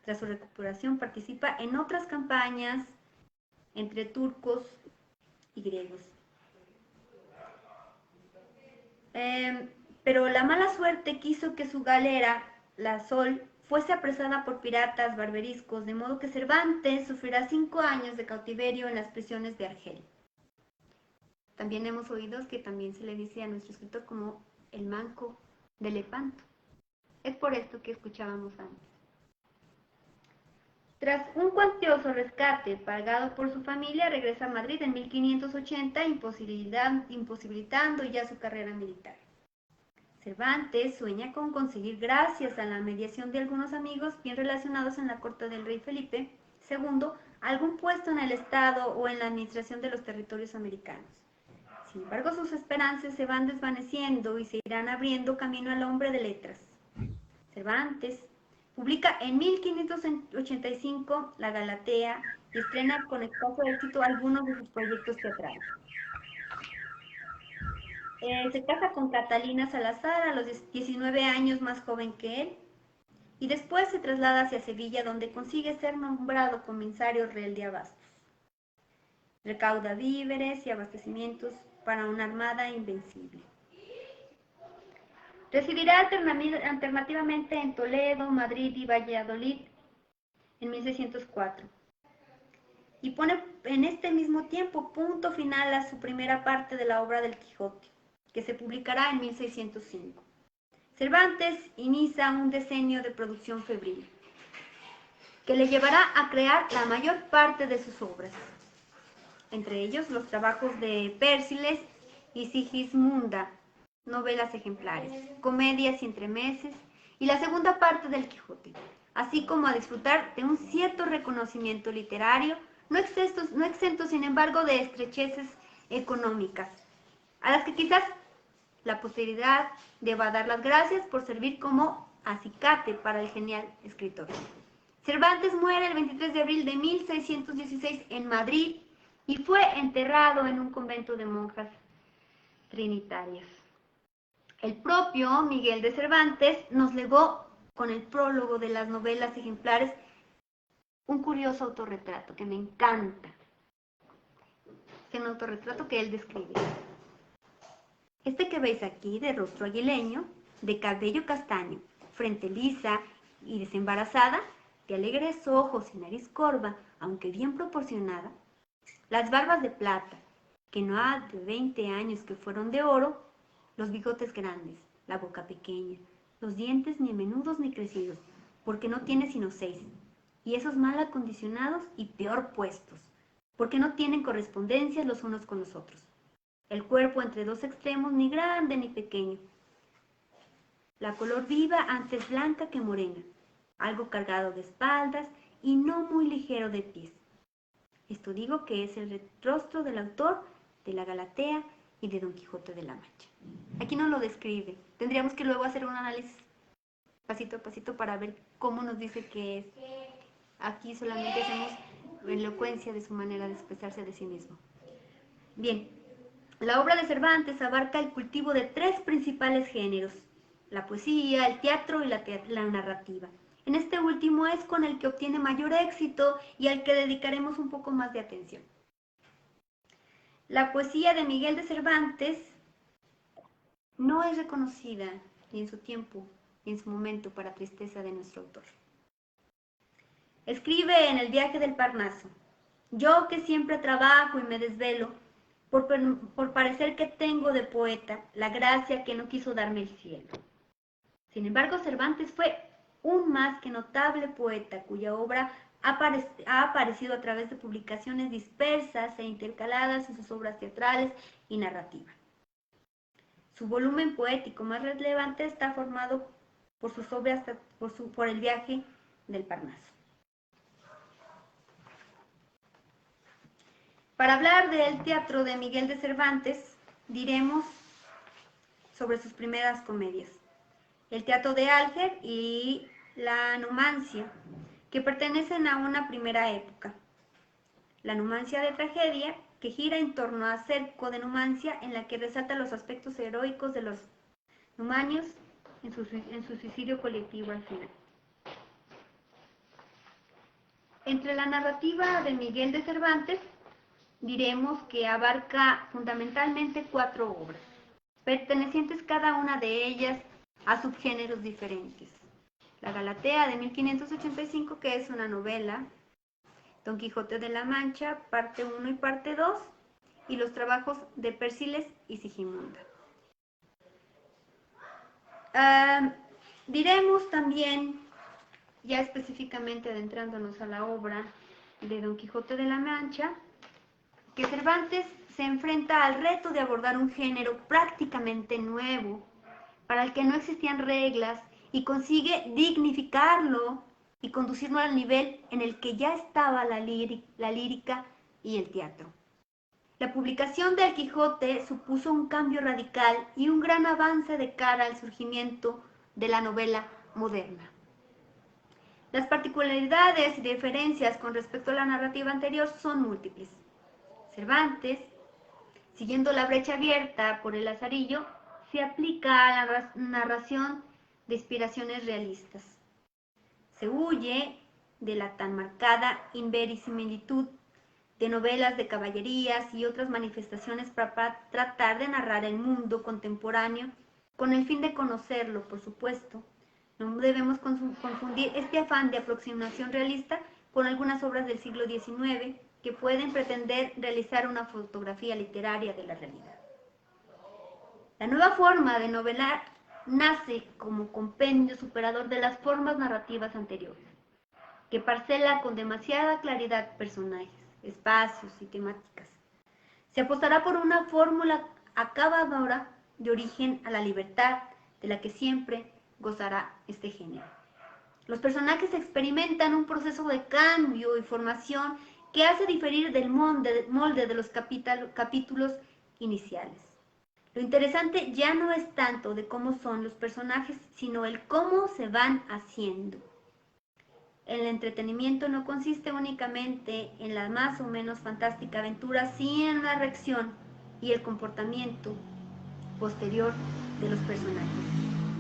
Tras su recuperación participa en otras campañas entre turcos y griegos. Pero la mala suerte quiso que su galera, la Sol, fuese apresada por piratas barberiscos, de modo que Cervantes sufrirá 5 años de cautiverio en las prisiones de Argel. También hemos oído que también se le dice a nuestro escritor como el manco de Lepanto. Es por esto que escuchábamos antes. Tras un cuantioso rescate pagado por su familia, regresa a Madrid en 1580, imposibilitando ya su carrera militar. Cervantes sueña con conseguir, gracias a la mediación de algunos amigos bien relacionados en la corte del rey Felipe Segundo, algún puesto en el Estado o en la administración de los territorios americanos. Sin embargo, sus esperanzas se van desvaneciendo y se irán abriendo camino al hombre de letras. Cervantes publica en 1585 La Galatea y estrena con escaso éxito algunos de sus proyectos teatrales. Se casa con Catalina Salazar a los 19 años más joven que él y después se traslada hacia Sevilla donde consigue ser nombrado comisario real de abastos. Recauda víveres y abastecimientos para una armada invencible. Residirá alternativamente en Toledo, Madrid y Valladolid en 1604 y pone en este mismo tiempo punto final a su primera parte de la obra del Quijote, que se publicará en 1605. Cervantes inicia un decenio de producción febril, que le llevará a crear la mayor parte de sus obras, entre ellos los trabajos de Pérsiles y Sigismunda, novelas ejemplares, comedias y entremeses, y la segunda parte del Quijote, así como a disfrutar de un cierto reconocimiento literario, no exento sin embargo de estrecheces económicas, a las que quizás la posteridad deba dar las gracias por servir como acicate para el genial escritor. Cervantes muere el 23 de abril de 1616 en Madrid y fue enterrado en un convento de monjas trinitarias. El propio Miguel de Cervantes nos legó, con el prólogo de las novelas ejemplares, un curioso autorretrato que me encanta. Es un autorretrato que él describe. Este que veis aquí, de rostro aguileño, de cabello castaño, frente lisa y desembarazada, de alegres ojos y nariz corva, aunque bien proporcionada, las barbas de plata, que no ha de 20 años que fueron de oro, los bigotes grandes, la boca pequeña, los dientes ni menudos ni crecidos, porque no tiene sino 6, y esos mal acondicionados y peor puestos, porque no tienen correspondencia los unos con los otros. El cuerpo entre dos extremos, ni grande ni pequeño. La color viva antes blanca que morena, algo cargado de espaldas y no muy ligero de pies. Esto digo que es el rostro del autor de La Galatea y de Don Quijote de la Mancha. Aquí no lo describe. Tendríamos que luego hacer un análisis pasito a pasito para ver cómo nos dice que es. Aquí solamente hacemos elocuencia de su manera de expresarse de sí mismo. Bien, la obra de Cervantes abarca el cultivo de 3 principales géneros: la poesía, el teatro y la narrativa. En este último es con el que obtiene mayor éxito y al que dedicaremos un poco más de atención. La poesía de Miguel de Cervantes no es reconocida ni en su tiempo ni en su momento, para tristeza de nuestro autor. Escribe en El viaje del Parnaso: yo que siempre trabajo y me desvelo, por parecer que tengo de poeta la gracia que no quiso darme el cielo. Sin embargo, Cervantes fue un más que notable poeta, cuya obra ha aparecido a través de publicaciones dispersas e intercaladas en sus obras teatrales y narrativas. Su volumen poético más relevante está formado por sus obras, por El viaje del Parnaso. Para hablar del teatro de Miguel de Cervantes, diremos sobre sus primeras comedias: El teatro de Alger y la Numancia, que pertenecen a una primera época. La Numancia de tragedia, que gira en torno a Cerco de Numancia, en la que resalta los aspectos heroicos de los numanios en su suicidio colectivo al final. Entre la narrativa de Miguel de Cervantes, diremos que abarca fundamentalmente 4 obras, pertenecientes cada una de ellas a subgéneros diferentes. La Galatea de 1585, que es una novela; Don Quijote de la Mancha, parte 1 y parte 2, y los trabajos de Pérsiles y Sigismunda. Diremos también, ya específicamente adentrándonos a la obra de Don Quijote de la Mancha, que Cervantes se enfrenta al reto de abordar un género prácticamente nuevo, para el que no existían reglas, y consigue dignificarlo y conducirnos al nivel en el que ya estaba la lírica y el teatro. La publicación de El Quijote supuso un cambio radical y un gran avance de cara al surgimiento de la novela moderna. Las particularidades y diferencias con respecto a la narrativa anterior son múltiples. Cervantes, siguiendo la brecha abierta por el Lazarillo, se aplica a la narración de inspiraciones realistas. Se huye de la tan marcada inverosimilitud de novelas de caballerías y otras manifestaciones para tratar de narrar el mundo contemporáneo con el fin de conocerlo, por supuesto. No debemos confundir este afán de aproximación realista con algunas obras del siglo XIX que pueden pretender realizar una fotografía literaria de la realidad. La nueva forma de novelar nace como compendio superador de las formas narrativas anteriores, que parcela con demasiada claridad personajes, espacios y temáticas. Se apostará por una fórmula acabadora de origen a la libertad de la que siempre gozará este género. Los personajes experimentan un proceso de cambio y formación que hace diferir del molde de los capítulos iniciales. Lo interesante ya no es tanto de cómo son los personajes, sino el cómo se van haciendo. El entretenimiento no consiste únicamente en la más o menos fantástica aventura, sino en la reacción y el comportamiento posterior de los personajes.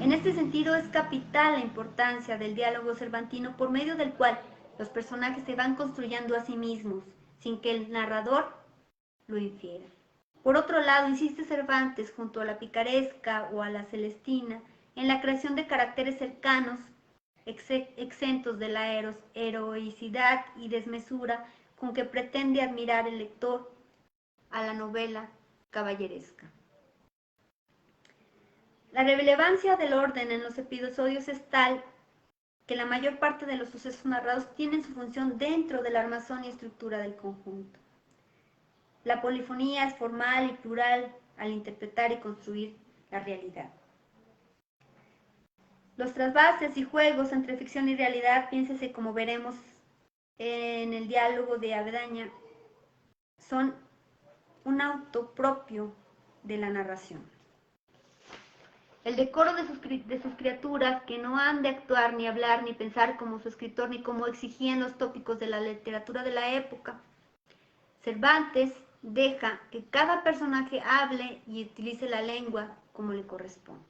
En este sentido es capital la importancia del diálogo cervantino, por medio del cual los personajes se van construyendo a sí mismos, sin que el narrador lo infiera. Por otro lado, insiste Cervantes, junto a la picaresca o a la celestina, en la creación de caracteres cercanos, exentos de la heroicidad y desmesura con que pretende admirar el lector a la novela caballeresca. La relevancia del orden en los episodios es tal que la mayor parte de los sucesos narrados tienen su función dentro del armazón y estructura del conjunto. La polifonía es formal y plural al interpretar y construir la realidad. Los trasvases y juegos entre ficción y realidad, piénsese como veremos en el diálogo de Avendaña, son un auto propio de la narración. El decoro de sus criaturas, que no han de actuar, ni hablar, ni pensar como su escritor, ni como exigían los tópicos de la literatura de la época. Cervantes deja que cada personaje hable y utilice la lengua como le corresponde.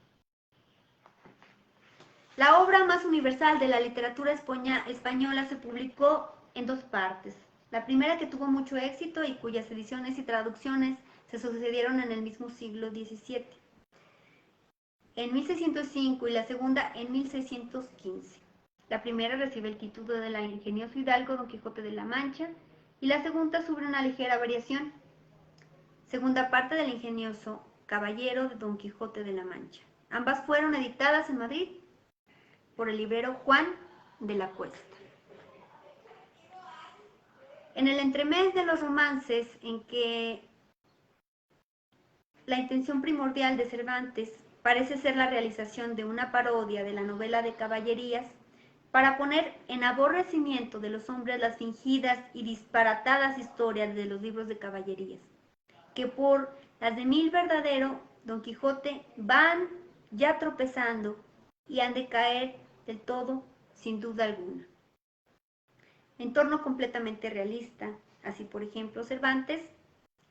La obra más universal de la literatura española se publicó en dos partes. La primera, que tuvo mucho éxito y cuyas ediciones y traducciones se sucedieron en el mismo siglo XVII, en 1605, y la segunda en 1615. La primera recibe el título de la ingenioso hidalgo Don Quijote de la Mancha, y la segunda sufre una ligera variación. Segunda parte del ingenioso caballero de Don Quijote de la Mancha. Ambas fueron editadas en Madrid por el librero Juan de la Cuesta. En el entremés de los romances, en que la intención primordial de Cervantes parece ser la realización de una parodia de la novela de caballerías, para poner en aborrecimiento de los hombres las fingidas y disparatadas historias de los libros de caballerías, que por las de Mil Verdadero, Don Quijote van ya tropezando y han de caer del todo, sin duda alguna. Entorno completamente realista. Así, por ejemplo, Cervantes,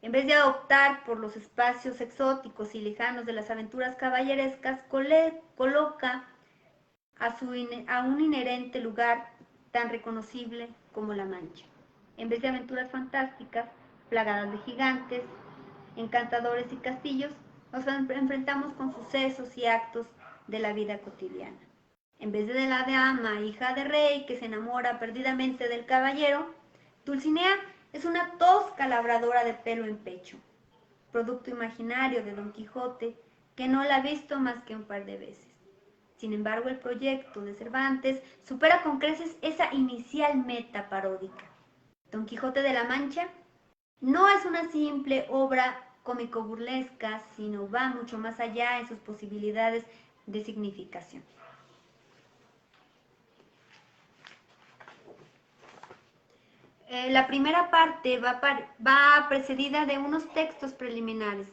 en vez de optar por los espacios exóticos y lejanos de las aventuras caballerescas, coloca a un inherente lugar tan reconocible como la Mancha. En vez de aventuras fantásticas, plagadas de gigantes, encantadores y castillos, nos enfrentamos con sucesos y actos de la vida cotidiana. En vez de la dama, hija de rey, que se enamora perdidamente del caballero, Dulcinea es una tosca labradora de pelo en pecho, producto imaginario de Don Quijote, que no la ha visto más que un par de veces. Sin embargo, el proyecto de Cervantes supera con creces esa inicial meta paródica. Don Quijote de la Mancha no es una simple obra cómico-burlesca, sino va mucho más allá en sus posibilidades de significación. La primera parte va precedida de unos textos preliminares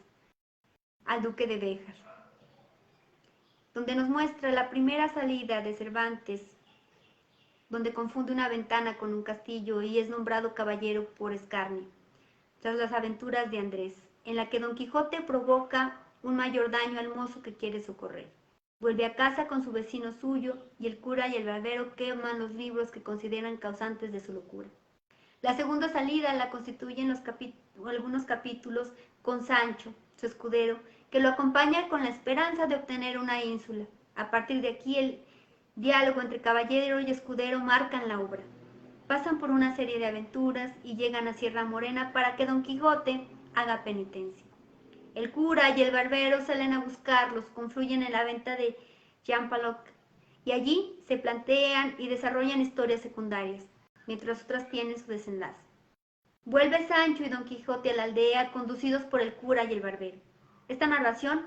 al Duque de Béjar, donde nos muestra la primera salida de Cervantes, donde confunde una ventana con un castillo y es nombrado caballero por escarnio, tras las aventuras de Andrés, en la que Don Quijote provoca un mayor daño al mozo que quiere socorrer. Vuelve a casa con su vecino suyo y el cura y el barbero queman los libros que consideran causantes de su locura. La segunda salida la constituyen algunos capítulos con Sancho, su escudero, que lo acompaña con la esperanza de obtener una ínsula. A partir de aquí el diálogo entre caballero y escudero marcan la obra. Pasan por una serie de aventuras y llegan a Sierra Morena para que Don Quijote haga penitencia. El cura y el barbero salen a buscarlos, confluyen en la venta de Jampaloc y allí se plantean y desarrollan historias secundarias, mientras otras tienen su desenlace. Vuelve Sancho y Don Quijote a la aldea, conducidos por el cura y el barbero. Esta narración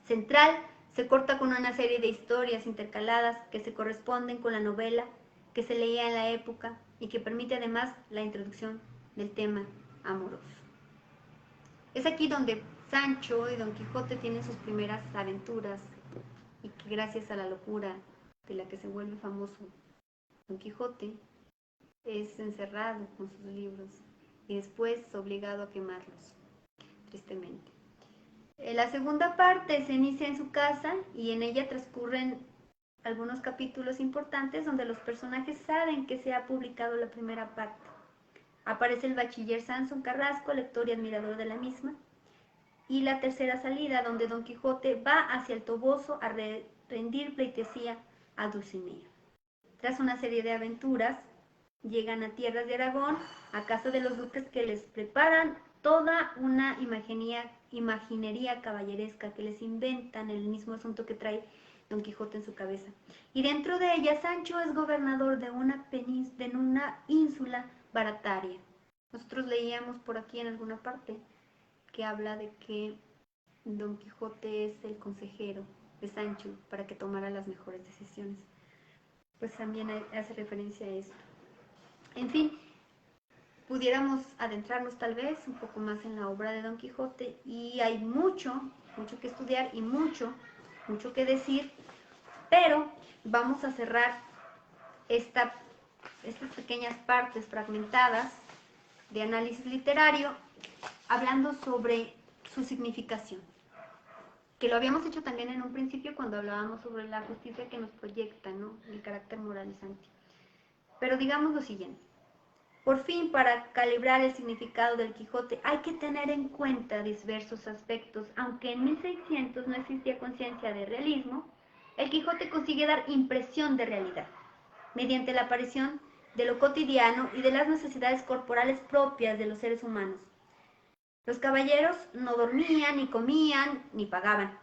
central se corta con una serie de historias intercaladas que se corresponden con la novela que se leía en la época y que permite además la introducción del tema amoroso. Es aquí donde Sancho y Don Quijote tienen sus primeras aventuras y que gracias a la locura de la que se vuelve famoso Don Quijote es encerrado con sus libros y después obligado a quemarlos, tristemente. La segunda parte se inicia en su casa y en ella transcurren algunos capítulos importantes donde los personajes saben que se ha publicado la primera parte. Aparece el bachiller Sansón Carrasco, lector y admirador de la misma, y la tercera salida donde Don Quijote va hacia el Toboso a rendir pleitesía a Dulcinea. Tras una serie de aventuras, llegan a tierras de Aragón, a casa de los duques que les preparan toda una imaginería caballeresca, que les inventan el mismo asunto que trae Don Quijote en su cabeza. Y dentro de ella, Sancho es gobernador de una ínsula barataria. Nosotros leíamos por aquí en alguna parte que habla de que Don Quijote es el consejero de Sancho para que tomara las mejores decisiones. Pues también hace referencia a esto. En fin, pudiéramos adentrarnos tal vez un poco más en la obra de Don Quijote y hay mucho que estudiar y mucho que decir, pero vamos a cerrar estas pequeñas partes fragmentadas de análisis literario hablando sobre su significación, que lo habíamos hecho también en un principio cuando hablábamos sobre la justicia que nos proyecta, ¿no? El carácter moralizante. Pero digamos lo siguiente. Por fin, para calibrar el significado del Quijote hay que tener en cuenta diversos aspectos. Aunque en 1600 no existía conciencia de realismo, el Quijote consigue dar impresión de realidad, mediante la aparición de lo cotidiano y de las necesidades corporales propias de los seres humanos. Los caballeros no dormían, ni comían, ni pagaban.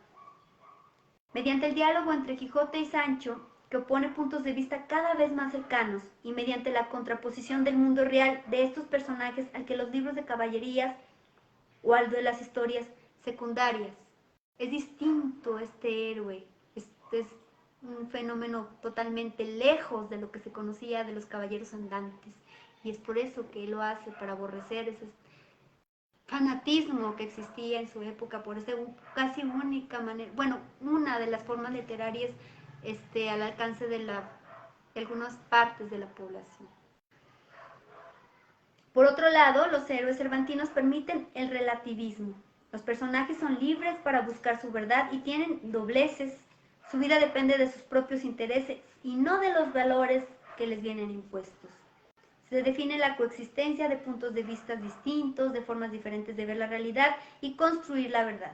Mediante el diálogo entre Quijote y Sancho, que opone puntos de vista cada vez más cercanos, y mediante la contraposición del mundo real de estos personajes al que los libros de caballerías o al de las historias secundarias. Es distinto este héroe, este es un fenómeno totalmente lejos de lo que se conocía de los caballeros andantes, y es por eso que lo hace, para aborrecer ese fanatismo que existía en su época por esa casi única manera, bueno, una de las formas literarias al alcance de algunas partes de la población. Por otro lado, los héroes cervantinos permiten el relativismo. Los personajes son libres para buscar su verdad y tienen dobleces. Su vida depende de sus propios intereses y no de los valores que les vienen impuestos. Se define la coexistencia de puntos de vista distintos, de formas diferentes de ver la realidad y construir la verdad.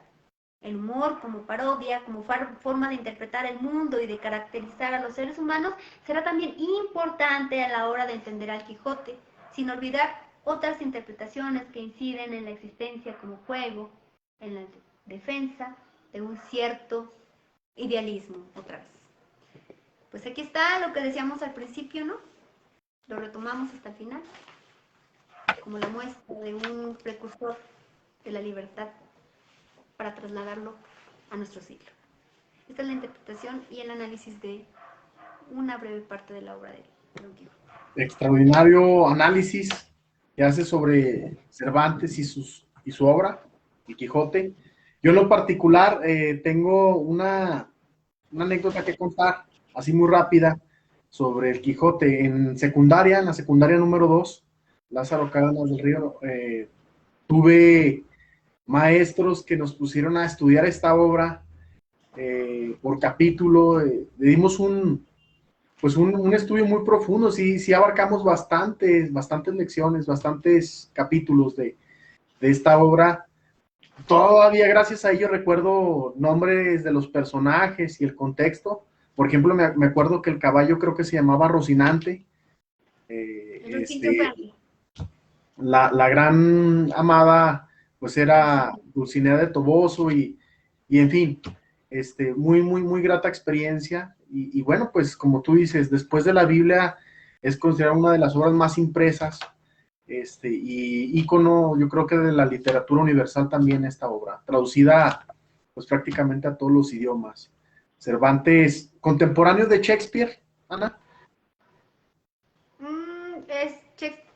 El humor como parodia, como forma de interpretar el mundo y de caracterizar a los seres humanos, será también importante a la hora de entender al Quijote, sin olvidar otras interpretaciones que inciden en la existencia como juego, en la defensa de un cierto idealismo, otra vez. Pues aquí está lo que decíamos al principio, ¿no? Lo retomamos hasta el final, como la muestra de un precursor de la libertad para trasladarlo a nuestro siglo. Esta es la interpretación y el análisis de una breve parte de la obra de Don Quijote. extraordinario análisis que hace sobre Cervantes y su obra, El Quijote. Yo en lo particular tengo una anécdota que contar, así muy rápida, sobre El Quijote. En la secundaria número 2, Lázaro Cárdenas del Río, tuve maestros que nos pusieron a estudiar esta obra por capítulo. Le dimos un estudio muy profundo, sí abarcamos bastantes lecciones, bastantes capítulos de esta obra. Todavía gracias a ello recuerdo nombres de los personajes y el contexto. Por ejemplo, me acuerdo que el caballo creo que se llamaba Rocinante. La gran amada pues era Dulcinea de Toboso y en fin, muy grata experiencia. Y bueno, pues como tú dices, después de la Biblia es considerada una de las obras más impresas y ícono, yo creo que de la literatura universal también esta obra, traducida pues prácticamente a todos los idiomas. Cervantes, contemporáneo de Shakespeare, Ana.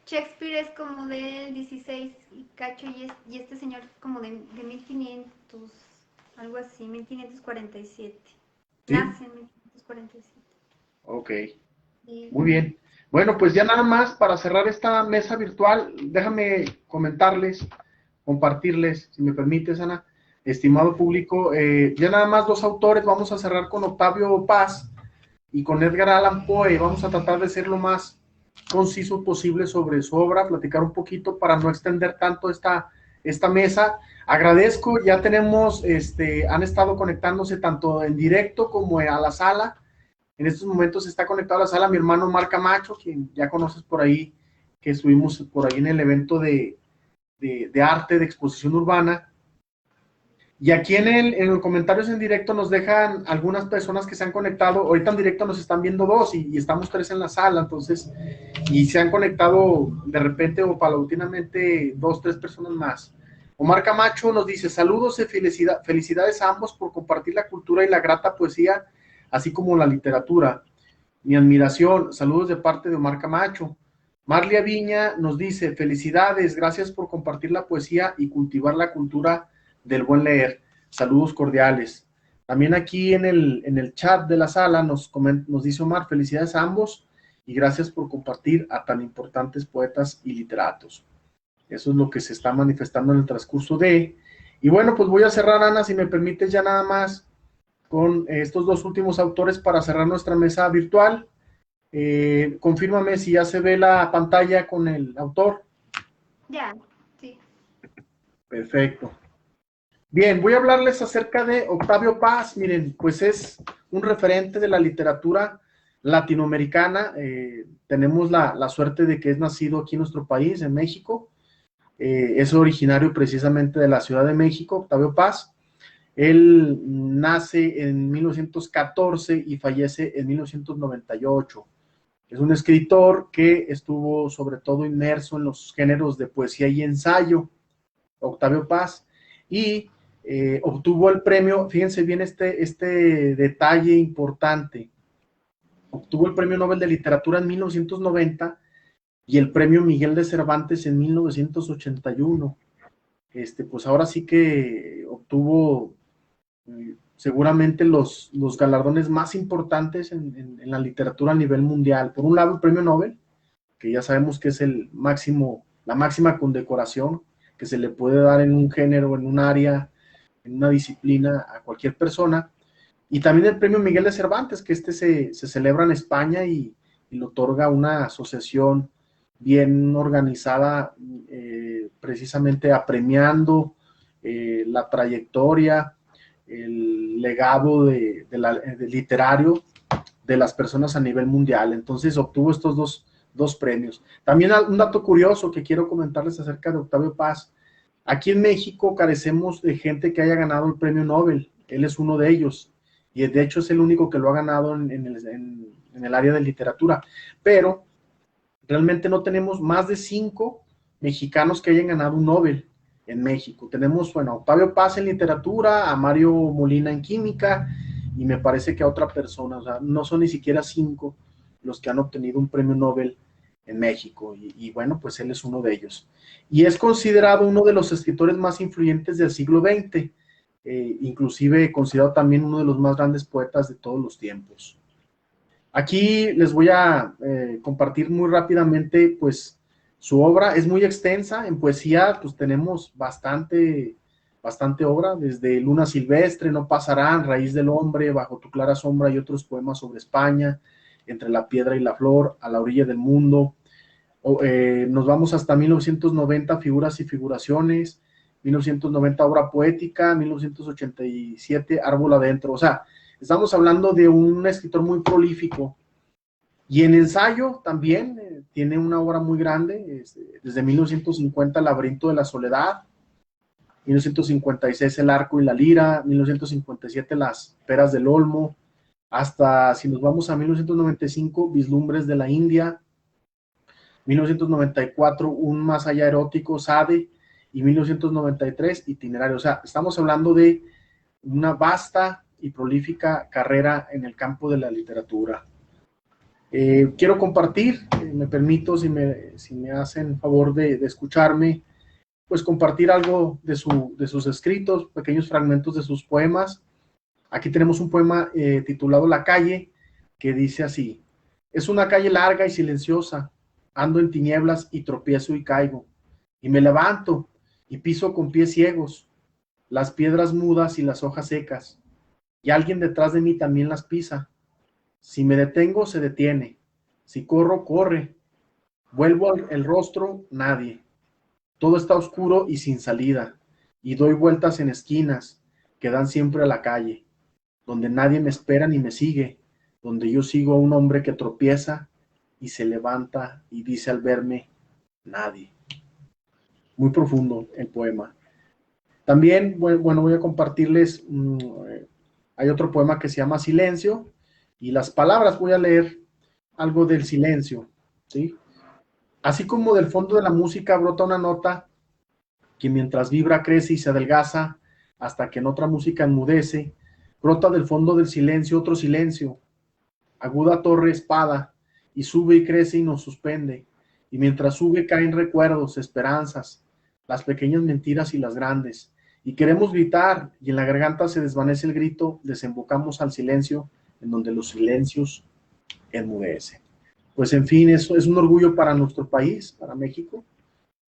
Shakespeare es como del 16 y cacho, y este señor es como de 1500, algo así, 1547. ¿Sí? Nace en 1547. Ok, muy bien. Bueno, pues ya nada más para cerrar esta mesa virtual, déjame comentarles, compartirles, si me permites, Ana, estimado público, ya nada más 2 autores, vamos a cerrar con Octavio Paz y con Edgar Allan Poe. Vamos a tratar de ser lo más conciso posible sobre su obra, platicar un poquito para no extender tanto esta mesa. Agradezco, ya tenemos, han estado conectándose tanto en directo como a la sala. En estos momentos está conectado a la sala mi hermano Omar Camacho, quien ya conoces por ahí, que estuvimos por ahí en el evento de arte, de exposición urbana. Y aquí en los comentarios en directo nos dejan algunas personas que se han conectado. Ahorita en directo nos están viendo 2 y estamos 3 en la sala, entonces, y se han conectado de repente o paulatinamente 2, 3 personas más. Omar Camacho nos dice: saludos y felicidades a ambos por compartir la cultura y la grata poesía, así como la literatura. Mi admiración, saludos de parte de Omar Camacho. Marlia Viña nos dice: felicidades, gracias por compartir la poesía y cultivar la cultura del buen leer. Saludos cordiales. También aquí en el chat de la sala nos dice Omar: felicidades a ambos y gracias por compartir a tan importantes poetas y literatos. Eso es lo que se está manifestando en el transcurso de... Y bueno, pues voy a cerrar, Ana, si me permites, ya nada más con estos 2 últimos autores para cerrar nuestra mesa virtual. Confírmame si ya se ve la pantalla con el autor. Ya, sí. Perfecto. Bien, voy a hablarles acerca de Octavio Paz. Miren, pues es un referente de la literatura latinoamericana. Tenemos la suerte de que es nacido aquí en nuestro país, en México. Es originario precisamente de la Ciudad de México, Octavio Paz. Él nace en 1914 y fallece en 1998. Es un escritor que estuvo sobre todo inmerso en los géneros de poesía y ensayo, Octavio Paz, y obtuvo el premio, fíjense bien este detalle importante, obtuvo el premio Nobel de Literatura en 1990 y el premio Miguel de Cervantes en 1981. Pues ahora sí que obtuvo seguramente los galardones más importantes en la literatura a nivel mundial. Por un lado, el premio Nobel, que ya sabemos que es la máxima condecoración que se le puede dar en un género, en un área, en una disciplina a cualquier persona. Y también el premio Miguel de Cervantes, que se celebra en España y lo otorga una asociación bien organizada, precisamente apremiando la trayectoria, el legado de literario de las personas a nivel mundial. Entonces obtuvo estos dos premios. También un dato curioso que quiero comentarles acerca de Octavio Paz. Aquí en México carecemos de gente que haya ganado el premio Nobel. Él es uno de ellos. Y de hecho es el único que lo ha ganado en el área de literatura. Pero realmente no tenemos más de 5 mexicanos que hayan ganado un Nobel en México. Tenemos, bueno, a Octavio Paz en literatura, a Mario Molina en química, y me parece que a otra persona. O sea, no son ni siquiera 5 los que han obtenido un premio Nobel en México, y bueno, pues él es uno de ellos. Y es considerado uno de los escritores más influyentes del siglo XX, inclusive considerado también uno de los más grandes poetas de todos los tiempos. Aquí les voy a compartir muy rápidamente, pues, su obra. Es muy extensa. En poesía, pues, tenemos bastante obra, desde Luna Silvestre, No pasarán, Raíz del Hombre, Bajo tu clara sombra y otros poemas sobre España, Entre la piedra y la flor, A la orilla del mundo. Nos vamos hasta 1990, Figuras y figuraciones, 1990, Obra poética, 1987, Árbol adentro. O sea, estamos hablando de un escritor muy prolífico. Y en ensayo también tiene una obra muy grande, desde 1950, Laberinto de la Soledad, 1956, El arco y la lira, 1957, Las peras del olmo, hasta, si nos vamos a 1995, Vislumbres de la India, 1994, Un más allá erótico, Sade, y 1993, Itinerario. O sea, estamos hablando de una vasta y prolífica carrera en el campo de la literatura. Quiero compartir, me permito, si me hacen favor de escucharme, pues compartir algo de sus escritos, pequeños fragmentos de sus poemas. Aquí tenemos un poema titulado La calle, que dice así: es una calle larga y silenciosa, ando en tinieblas y tropiezo y caigo, y me levanto y piso con pies ciegos, las piedras mudas y las hojas secas, y alguien detrás de mí también las pisa. Si me detengo, se detiene, si corro, corre, vuelvo el rostro, nadie. Todo está oscuro y sin salida, y doy vueltas en esquinas que dan siempre a la calle, donde nadie me espera ni me sigue, donde yo sigo a un hombre que tropieza y se levanta y dice al verme, nadie. Muy profundo el poema. También, bueno, voy a compartirles, hay otro poema que se llama Silencio, y las palabras, voy a leer algo del silencio, ¿sí? Así como del fondo de la música brota una nota que mientras vibra crece y se adelgaza hasta que en otra música enmudece, brota del fondo del silencio otro silencio, aguda torre espada, y sube y crece y nos suspende, y mientras sube caen recuerdos, esperanzas, las pequeñas mentiras y las grandes, y queremos gritar, y en la garganta se desvanece el grito, desembocamos al silencio, en donde los silencios enmudecen. Pues en fin, eso es un orgullo para nuestro país, para México.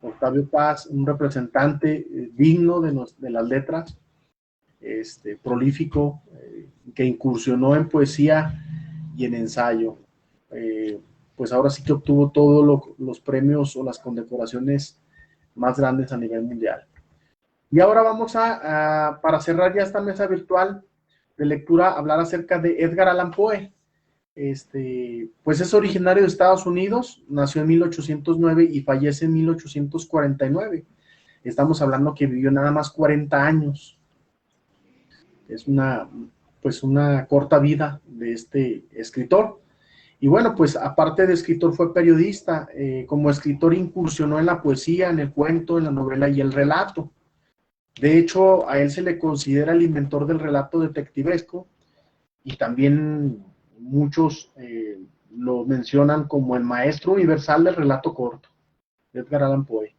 Octavio Paz, un representante digno de las letras, prolífico, que incursionó en poesía y en ensayo. Pues ahora sí que obtuvo todos los premios o las condecoraciones más grandes a nivel mundial. Y ahora vamos para cerrar ya esta mesa virtual de lectura, hablar acerca de Edgar Allan Poe. Pues es originario de Estados Unidos, nació en 1809 y fallece en 1849. Estamos hablando que vivió nada más 40 años. Es una corta vida de este escritor. Y bueno, pues aparte de escritor fue periodista. Como escritor incursionó en la poesía, en el cuento, en la novela y el relato. De hecho, a él se le considera el inventor del relato detectivesco, y también muchos lo mencionan como el maestro universal del relato corto, Edgar Allan Poe.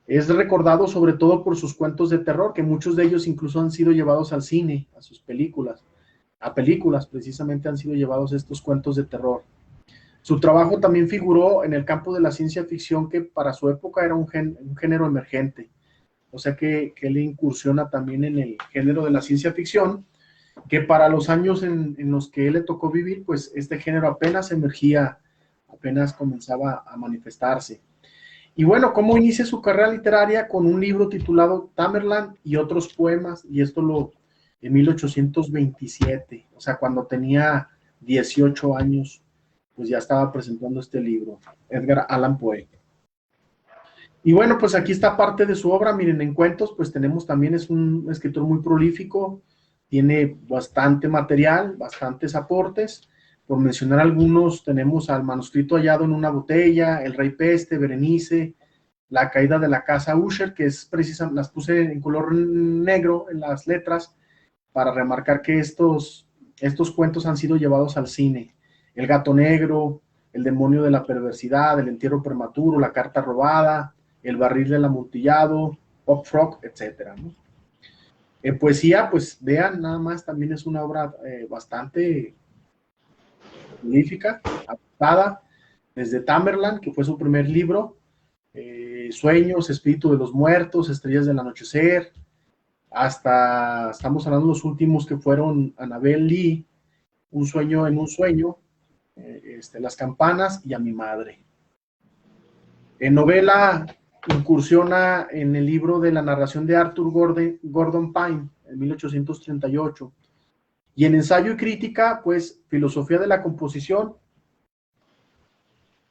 Es recordado sobre todo por sus cuentos de terror, que muchos de ellos incluso han sido llevados al cine, a sus películas. A películas precisamente han sido llevados estos cuentos de terror. Su trabajo también figuró en el campo de la ciencia ficción, que para su época era un género emergente. O sea que él incursiona también en el género de la ciencia ficción, que para los años en los que él le tocó vivir, pues este género apenas emergía, apenas comenzaba a manifestarse. Y bueno, ¿cómo inicia su carrera literaria? Con un libro titulado Tamerlane y otros poemas, y esto en 1827, o sea, cuando tenía 18 años, pues ya estaba presentando este libro, Edgar Allan Poe. Y bueno, pues aquí está parte de su obra. Miren, en cuentos, pues tenemos también, es un escritor muy prolífico, tiene bastante material, bastantes aportes. Por mencionar algunos, tenemos al manuscrito hallado en una botella, El Rey Peste, Berenice, La caída de la casa Usher, que es precisamente, las puse en color negro en las letras para remarcar que estos cuentos han sido llevados al cine. El Gato Negro, El demonio de la perversidad, El entierro prematuro, La carta robada, El barril del amontillado, Pop Frog, etcétera, ¿no? En poesía, pues vean, nada más, también es una obra bastante prolífica, adaptada desde Tamerlane, que fue su primer libro, Sueños, Espíritu de los Muertos, Estrellas del Anochecer, hasta, estamos hablando de los últimos que fueron Annabel Lee, Un sueño en un sueño, Las campanas y A mi madre. En novela incursiona en el libro de la narración de Arthur Gordon Pym, en 1838, y en ensayo y crítica, pues, filosofía de la composición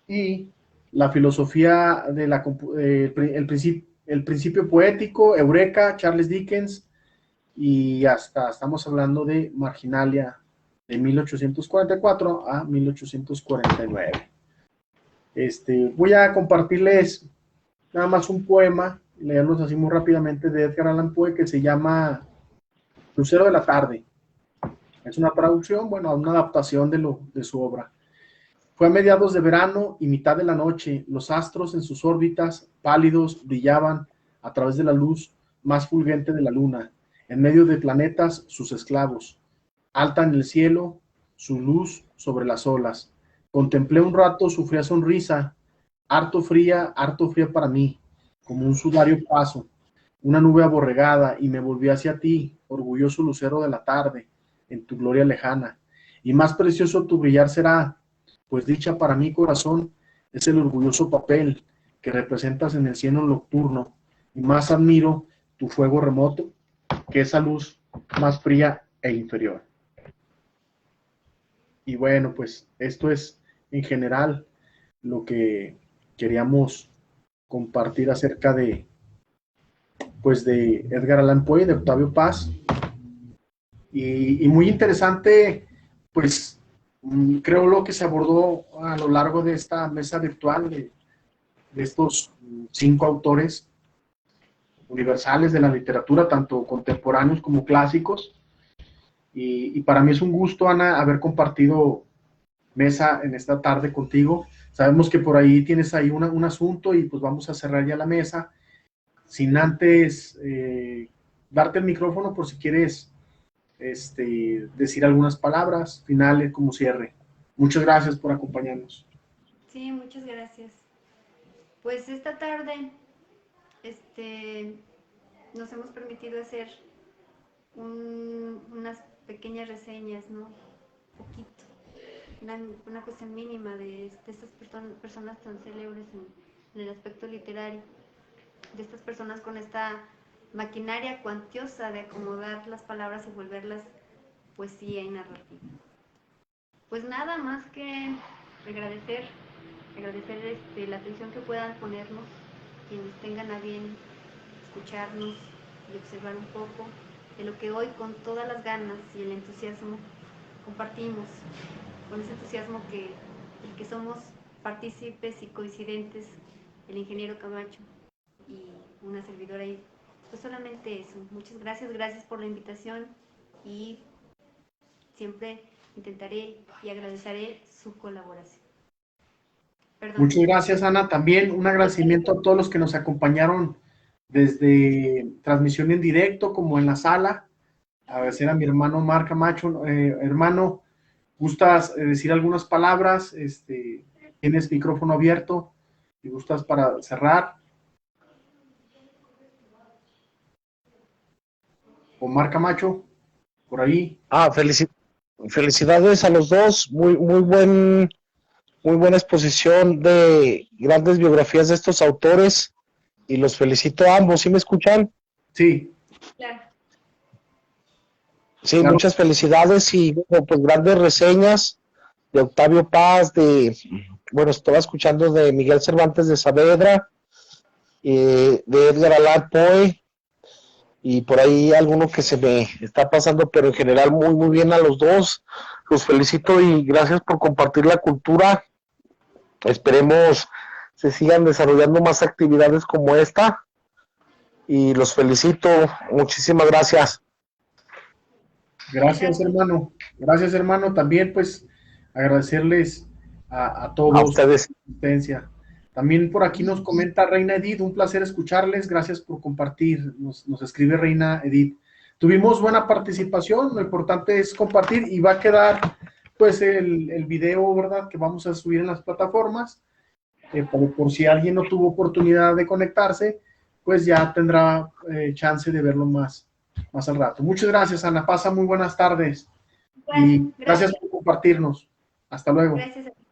y la filosofía de el principio poético, Eureka, Charles Dickens, y hasta estamos hablando de Marginalia, de 1844 a 1849. Voy a compartirles nada más un poema, leerlos así muy rápidamente, de Edgar Allan Poe, que se llama Lucero de la tarde. Es una traducción, bueno, una adaptación de su obra. Fue a mediados de verano y mitad de la noche, los astros en sus órbitas pálidos brillaban a través de la luz más fulgente de la luna, en medio de planetas sus esclavos. Alta en el cielo, su luz sobre las olas. Contemplé un rato su fría sonrisa, harto fría para mí, como un sudario paso, una nube aborregada, y me volví hacia ti, orgulloso lucero de la tarde, en tu gloria lejana. Y más precioso tu brillar será, pues dicha para mi corazón es el orgulloso papel que representas en el cielo nocturno, y más admiro tu fuego remoto que esa luz más fría e inferior. Y bueno, pues esto es en general lo que queríamos compartir acerca de, pues, de Edgar Allan Poe, de Octavio Paz, y muy interesante, pues creo lo que se abordó a lo largo de esta mesa virtual de estos 5 autores universales de la literatura, tanto contemporáneos como clásicos, y para mí es un gusto, Ana, haber compartido mesa en esta tarde contigo. Sabemos que por ahí tienes ahí un asunto y pues vamos a cerrar ya la mesa, sin antes darte el micrófono por si quieres decir algunas palabras finales como cierre. Muchas gracias por acompañarnos. Sí, muchas gracias. Pues esta tarde nos hemos permitido hacer unas pequeñas reseñas, ¿no? Poquito. Una cuestión mínima de estas personas tan célebres en el aspecto literario, de estas personas con esta maquinaria cuantiosa de acomodar las palabras y volverlas poesía y narrativa. Pues nada más que agradecer la atención que puedan ponernos quienes tengan a bien escucharnos y observar un poco de lo que hoy con todas las ganas y el entusiasmo compartimos, con ese entusiasmo del que somos partícipes y coincidentes, el ingeniero Camacho y una servidora ahí. Pues solamente eso. Muchas gracias por la invitación y siempre intentaré y agradeceré su colaboración. Perdón. Muchas gracias, Ana. También un agradecimiento a todos los que nos acompañaron desde transmisión en directo como en la sala. Agradecer a mi hermano Marc Camacho. Hermano, ¿gustas decir algunas palabras? Tienes micrófono abierto. ¿Y gustas para cerrar? Omar Camacho, por ahí. Felicidades a los dos. Muy buena exposición de grandes biografías de estos autores y los felicito a ambos. ¿Sí me escuchan? Sí. Claro. Sí, Claro. Muchas felicidades y pues grandes reseñas de Octavio Paz, estaba escuchando de Miguel Cervantes de Saavedra, de Edgar Allan Poe, y por ahí alguno que se me está pasando, pero en general muy bien a los dos. Los felicito y gracias por compartir la cultura. Esperemos se sigan desarrollando más actividades como esta y los felicito. Muchísimas gracias. Gracias, hermano. Gracias, hermano. También, pues, agradecerles a A todos. ustedes. Asistencia. También por aquí nos comenta Reina Edith, un placer escucharles, gracias por compartir, nos escribe Reina Edith. Tuvimos buena participación, lo importante es compartir y va a quedar pues el video, ¿verdad?, que vamos a subir en las plataformas, por si alguien no tuvo oportunidad de conectarse, pues ya tendrá chance de verlo más al rato. Muchas gracias, Ana, pasa muy buenas tardes y Bueno, gracias por compartirnos. Hasta luego. Gracias.